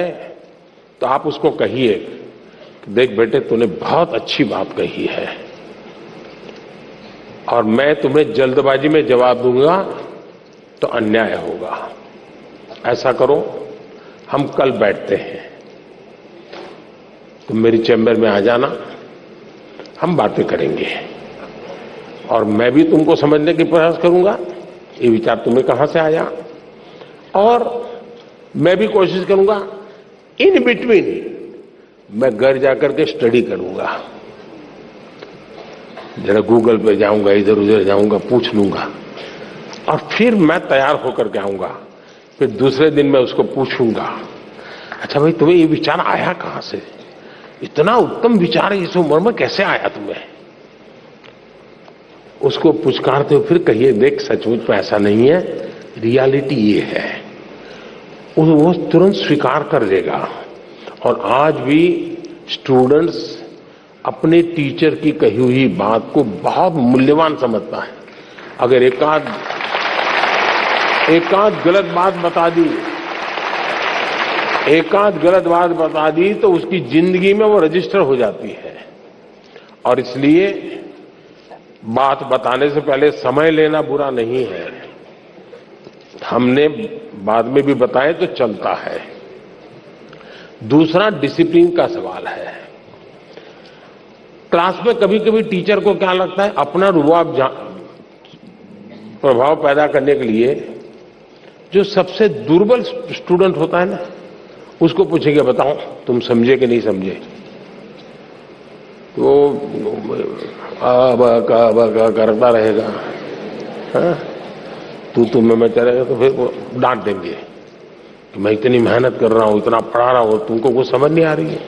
तो आप उसको कहिए, देख बेटे तूने बहुत अच्छी बात कही है और मैं तुम्हें जल्दबाजी में जवाब दूंगा तो अन्याय होगा। ऐसा करो, हम कल बैठते हैं, तुम मेरी चैम्बर में आ जाना, हम बातें करेंगे और मैं भी तुमको समझने की प्रयास करूंगा ये विचार तुम्हें कहां से आया, और मैं भी कोशिश करूंगा इन बिटवीन मैं घर जाकर के स्टडी करूंगा, जरा गूगल पे जाऊंगा, इधर उधर जाऊंगा, पूछ लूंगा और फिर मैं तैयार होकर के आऊंगा। फिर दूसरे दिन मैं उसको पूछूंगा, अच्छा भाई तुम्हें ये विचार आया कहां से, इतना उत्तम विचार इस उम्र में कैसे आया तुम्हें। उसको पुचकारते हो, फिर कहिए देख सचमुच में ऐसा नहीं है, रियलिटी ये है। वो तुरंत स्वीकार कर लेगा। और आज भी स्टूडेंट्स अपने टीचर की कही हुई बात को बहुत मूल्यवान समझता है। अगर एकाध गलत बात बता दी तो उसकी जिंदगी में वो रजिस्टर हो जाती है। और इसलिए बात बताने से पहले समय लेना बुरा नहीं है, हमने बाद में भी बताए तो चलता है। दूसरा डिसिप्लिन का सवाल है। क्लास में कभी कभी टीचर को क्या लगता है, अपना रुआब प्रभाव पैदा करने के लिए जो सबसे दुर्बल स्टूडेंट होता है ना, उसको पूछेंगे बताओ तुम समझे कि नहीं समझे, तो करता रहेगा, तू मैं चलेगा, तो फिर वो डांट देंगे कि मैं इतनी मेहनत कर रहा हूं, इतना पढ़ा रहा हूं, तुमको कुछ समझ नहीं आ रही है।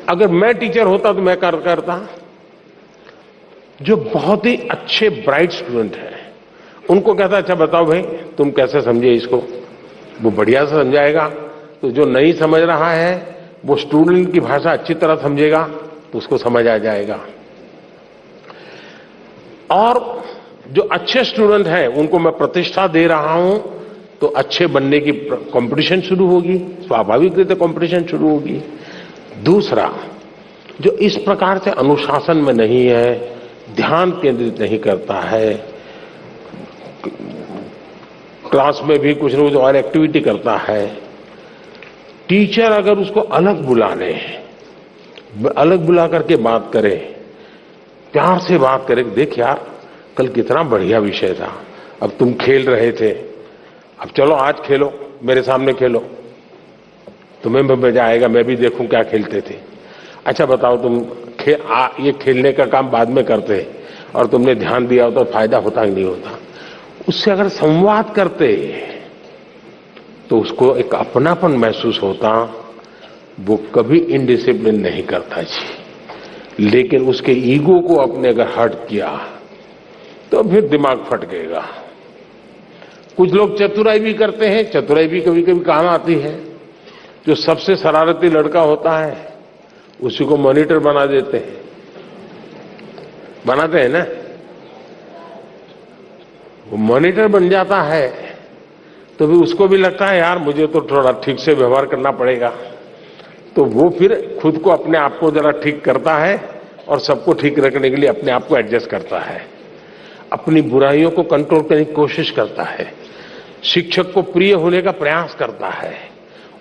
अगर मैं टीचर होता तो मैं करता। जो बहुत ही अच्छे ब्राइट स्टूडेंट हैं उनको कहता अच्छा बताओ भाई तुम कैसे समझे इसको, वो बढ़िया से समझाएगा। तो जो नहीं समझ रहा है वो स्टूडेंट की भाषा अच्छी तरह समझेगा तो उसको समझ आ जाएगा। और जो अच्छे स्टूडेंट हैं उनको मैं प्रतिष्ठा दे रहा हूं तो अच्छे बनने की कंपटीशन शुरू होगी, स्वाभाविक रीति कंपटीशन शुरू होगी। दूसरा, जो इस प्रकार से अनुशासन में नहीं है, ध्यान केंद्रित नहीं करता है, क्लास में भी कुछ न कुछ और एक्टिविटी करता है, टीचर अगर उसको अलग बुला ले, अलग बुला करके बात करे, प्यार से बात करे, देख यार कल कितना बढ़िया विषय था, अब तुम खेल रहे थे, अब चलो आज खेलो, मेरे सामने खेलो, तुम्हें भी मजा आएगा, मैं भी देखूं क्या खेलते थे। अच्छा बताओ तुम ये खेलने का काम बाद में करते और तुमने ध्यान दिया तो फायदा होता कि नहीं होता। उससे अगर संवाद करते तो उसको एक अपनापन महसूस होता, वो कभी इनडिसिप्लिन नहीं करता जी। लेकिन उसके ईगो को अपने अगर हर्ट किया तो फिर दिमाग फटकेगा। कुछ लोग चतुराई भी करते हैं, चतुराई भी कभी कभी काम आती है। जो सबसे शरारती लड़का होता है उसी को मॉनिटर बना देते हैं, बनाते हैं ना, वो मॉनिटर बन जाता है। तो फिर उसको भी लगता है यार मुझे तो थोड़ा ठीक से व्यवहार करना पड़ेगा, तो वो फिर खुद को अपने आप को जरा ठीक करता है और सबको ठीक रखने के लिए अपने आप को एडजस्ट करता है, अपनी बुराइयों को कंट्रोल करने की कोशिश करता है, शिक्षक को प्रिय होने का प्रयास करता है,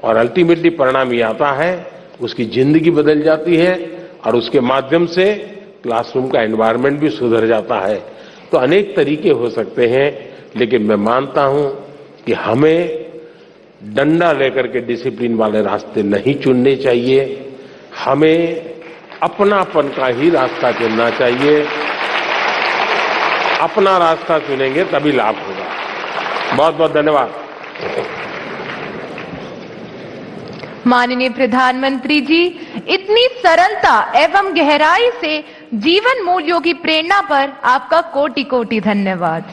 और अल्टीमेटली परिणाम ये आता है उसकी जिंदगी बदल जाती है और उसके माध्यम से क्लासरूम का एनवायरनमेंट भी सुधर जाता है। तो अनेक तरीके हो सकते हैं, लेकिन मैं मानता हूं कि हमें डंडा लेकर के डिसिप्लिन वाले रास्ते नहीं चुनने चाहिए, हमें अपनापन का ही रास्ता चुनना चाहिए। अपना रास्ता चुनेंगे तभी लाभ होगा। बहुत बहुत धन्यवाद। माननीय प्रधानमंत्री जी, इतनी सरलता एवं गहराई से जीवन मूल्यों की प्रेरणा पर आपका कोटि कोटि धन्यवाद।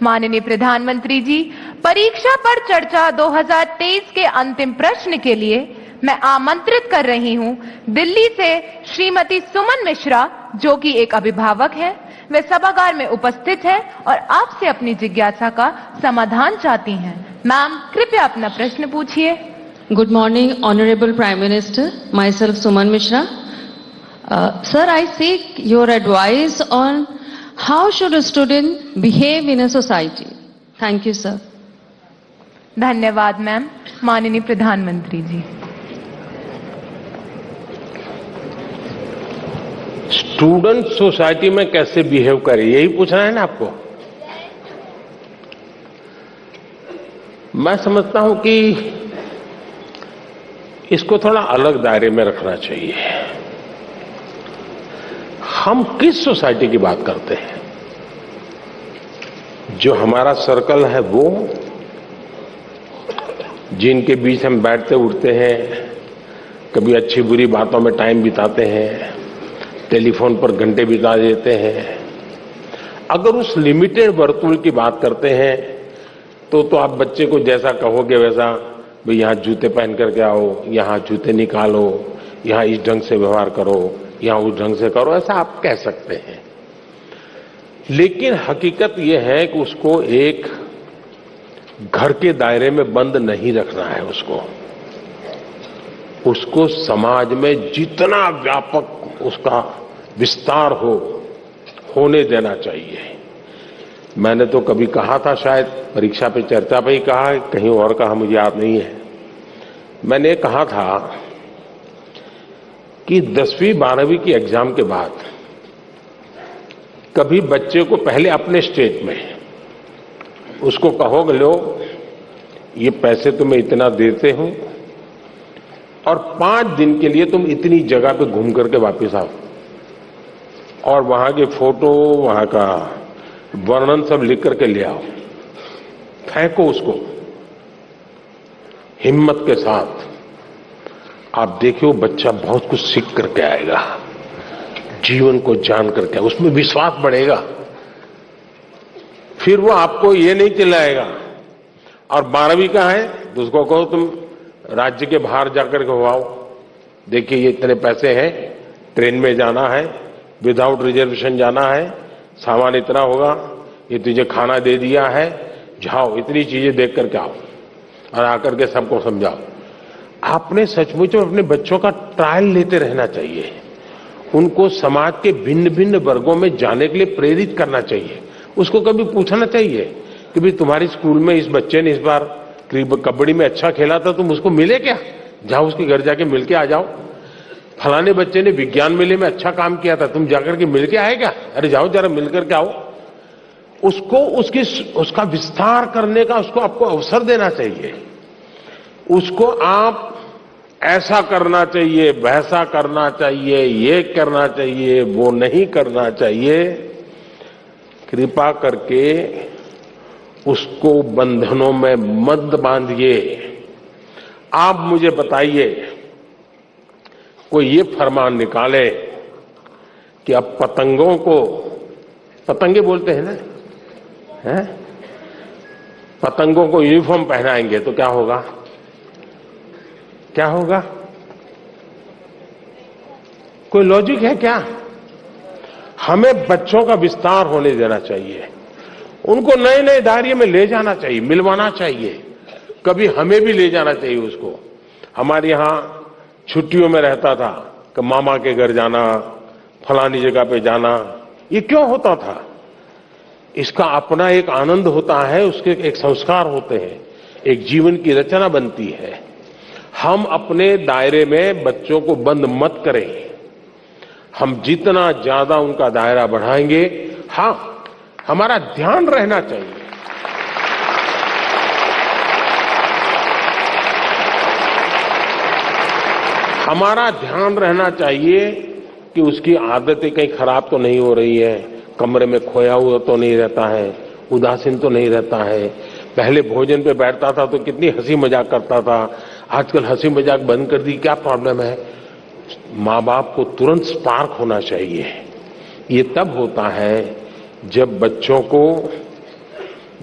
माननीय प्रधानमंत्री जी, परीक्षा पर चर्चा 2023 के अंतिम प्रश्न के लिए मैं आमंत्रित कर रही हूं दिल्ली से श्रीमती सुमन मिश्रा, जो कि एक अभिभावक है। वे सभागार में उपस्थित है और आपसे अपनी जिज्ञासा का समाधान चाहती हैं। मैम, कृपया अपना प्रश्न पूछिए। Good morning, Honorable Prime Minister. Myself, Suman Mishra. Sir, I seek your advice on how should a student behave in a society. Thank you, sir. धन्यवाद मैम। माननीय प्रधानमंत्री जी। स्टूडेंट सोसाइटी में कैसे बिहेव करे, यही पूछना है ना आपको। मैं समझता हूं कि इसको थोड़ा अलग दायरे में रखना चाहिए। हम किस सोसाइटी की बात करते हैं? जो हमारा सर्कल है वो, जिनके बीच हम बैठते उठते हैं, कभी अच्छी बुरी बातों में टाइम बिताते हैं, टेलीफोन पर घंटे बिता देते हैं। अगर उस लिमिटेड वर्तुल की बात करते हैं तो आप बच्चे को जैसा कहोगे वैसा, भाई यहां जूते पहन करके आओ, यहां जूते निकालो, यहां इस ढंग से व्यवहार करो, यहां उस ढंग से करो, ऐसा आप कह सकते हैं। लेकिन हकीकत यह है कि उसको एक घर के दायरे में बंद नहीं रखना है। उसको समाज में जितना व्यापक उसका विस्तार होने देना चाहिए। मैंने तो कभी कहा था, शायद परीक्षा पे चर्चा पे ही कहा, कहीं और कहा मुझे याद नहीं है। मैंने कहा था कि 10वीं 12वीं की एग्जाम के बाद कभी बच्चे को पहले अपने स्टेट में उसको कहोगे, लो ये पैसे तुम्हें इतना देते हूं और 5 दिन के लिए तुम इतनी जगह पे घूम करके वापस आओ, और वहां के फोटो, वहां का वर्णन सब लिख करके ले आओ, फेंको उसको हिम्मत के साथ। आप देखिए वो बच्चा बहुत कुछ सीख करके आएगा, जीवन को जान करके, उसमें विश्वास बढ़ेगा। फिर वो आपको ये नहीं चिल्लाएगा। और 12वीं का है तो उसको कहो तुम राज्य के बाहर जाकर के हो आओ, देखिए ये इतने पैसे हैं, ट्रेन में जाना है, विदाउट रिजर्वेशन जाना है, सामान इतना होगा, ये तुझे खाना दे दिया है, जाओ इतनी चीजें देख करके आओ और आकर के सबको समझाओ। आपने सचमुच में अपने बच्चों का ट्रायल लेते रहना चाहिए। उनको समाज के भिन्न भिन्न वर्गों में जाने के लिए प्रेरित करना चाहिए। उसको कभी पूछना चाहिए कि भाई तुम्हारी स्कूल में इस बच्चे ने इस बार कबड्डी में अच्छा खेला था, तुम उसको मिले क्या? जाओ उसके घर जाके मिल के आ जाओ। फलाने बच्चे ने विज्ञान मेले में अच्छा काम किया था, तुम जाकर के मिल के आए क्या? अरे जाओ जरा मिल करके आओ। उसको उसका विस्तार करने का उसको आपको अवसर देना चाहिए। उसको आप ऐसा करना चाहिए, वैसा करना चाहिए, ये करना चाहिए, वो नहीं करना चाहिए, कृपा करके उसको बंधनों में मत बांधिए। आप मुझे बताइए, कोई ये फरमान निकाले कि अब पतंगों को पतंगे बोलते हैं ना, हैं? पतंगों को यूनिफॉर्म पहनाएंगे तो क्या होगा? क्या होगा? कोई लॉजिक है क्या? हमें बच्चों का विस्तार होने देना चाहिए, उनको नए नए दायरे में ले जाना चाहिए, मिलवाना चाहिए, कभी हमें भी ले जाना चाहिए उसको। हमारे यहां छुट्टियों में रहता था कि मामा के घर जाना, फलानी जगह पे जाना। ये क्यों होता था? इसका अपना एक आनंद होता है, उसके एक संस्कार होते हैं, एक जीवन की रचना बनती है। हम अपने दायरे में बच्चों को बंद मत करें। हम जितना ज्यादा उनका दायरा बढ़ाएंगे, हाँ, हमारा ध्यान रहना चाहिए हमारा ध्यान रहना चाहिए कि उसकी आदतें कहीं खराब तो नहीं हो रही है, कमरे में खोया हुआ तो नहीं रहता है, उदासीन तो नहीं रहता है। पहले भोजन पे बैठता था तो कितनी हंसी मजाक करता था, आजकल हंसी मजाक बंद कर दी, क्या प्रॉब्लम है? माँ बाप को तुरंत स्पार्क होना चाहिए। ये तब होता है जब बच्चों को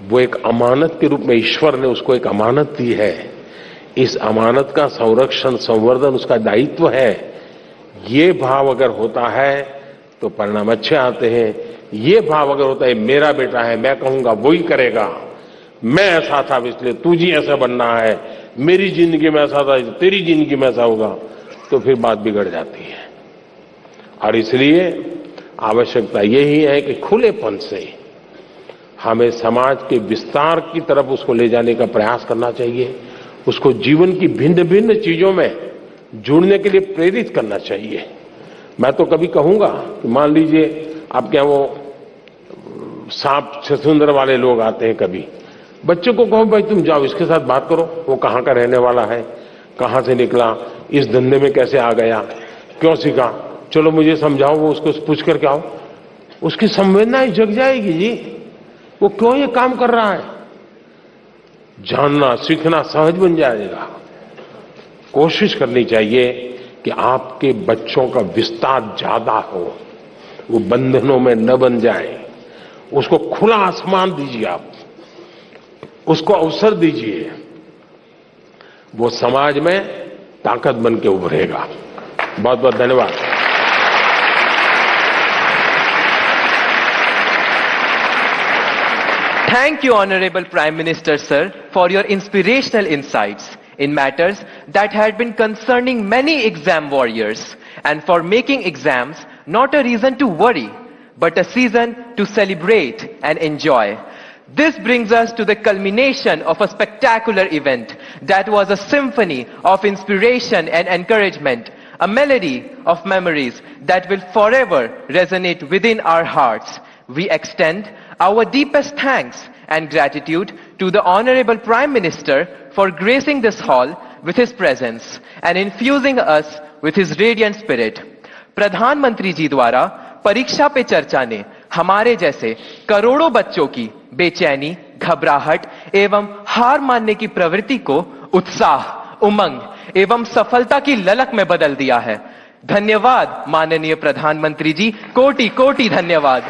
वो एक अमानत के रूप में ईश्वर ने उसको एक अमानत दी है, इस अमानत का संरक्षण संवर्धन उसका दायित्व है। ये भाव अगर होता है तो परिणाम अच्छे आते हैं। ये भाव अगर होता है मेरा बेटा है, मैं कहूंगा वही करेगा, मैं ऐसा था इसलिए तुझे ऐसा बनना है, मेरी जिंदगी में ऐसा था तेरी जिंदगी में ऐसा होगा, तो फिर बात बिगड़ जाती है। और इसलिए आवश्यकता यही है कि खुलेपन से हमें समाज के विस्तार की तरफ उसको ले जाने का प्रयास करना चाहिए, उसको जीवन की भिन्न भिन्न चीजों में जुड़ने के लिए प्रेरित करना चाहिए। मैं तो कभी कहूंगा कि मान लीजिए आपके यहाँ वो सांप छछूंदर वाले लोग आते हैं, कभी बच्चों को कहो भाई तुम जाओ इसके साथ बात करो, वो कहाँ का रहने वाला है, कहाँ से निकला, इस धंधे में कैसे आ गया, क्यों सीखा, चलो मुझे समझाओ, वो उसको पूछ करके आओ, उसकी संवेदनाएं जग जाएगी जी, वो क्यों ये काम कर रहा है, जानना सीखना सहज बन जाएगा। कोशिश करनी चाहिए कि आपके बच्चों का विस्तार ज्यादा हो, वो बंधनों में न बन जाए, उसको खुला आसमान दीजिए, आप उसको अवसर दीजिए, वो समाज में ताकत बन के उभरेगा। बहुत बहुत धन्यवाद। Thank you, Honorable Prime Minister, sir, for your inspirational insights in matters that had been concerning many exam warriors, and for making exams not a reason to worry, but a season to celebrate and enjoy. This brings us to the culmination of a spectacular event that was a symphony of inspiration and encouragement, a melody of memories that will forever resonate within our hearts. We extend our deepest thanks and gratitude to the Honorable Prime Minister for gracing this hall with his presence and infusing us with his radiant spirit. प्रधानमंत्री जी द्वारा परीक्षा पे चर्चा ने हमारे जैसे करोड़ों बच्चों की बेचैनी, घबराहट एवं हार मानने की प्रवृत्ति को उत्साह, उमंग एवं सफलता की ललक में बदल दिया है। धन्यवाद माननीय प्रधानमंत्री जी, कोटि कोटि धन्यवाद।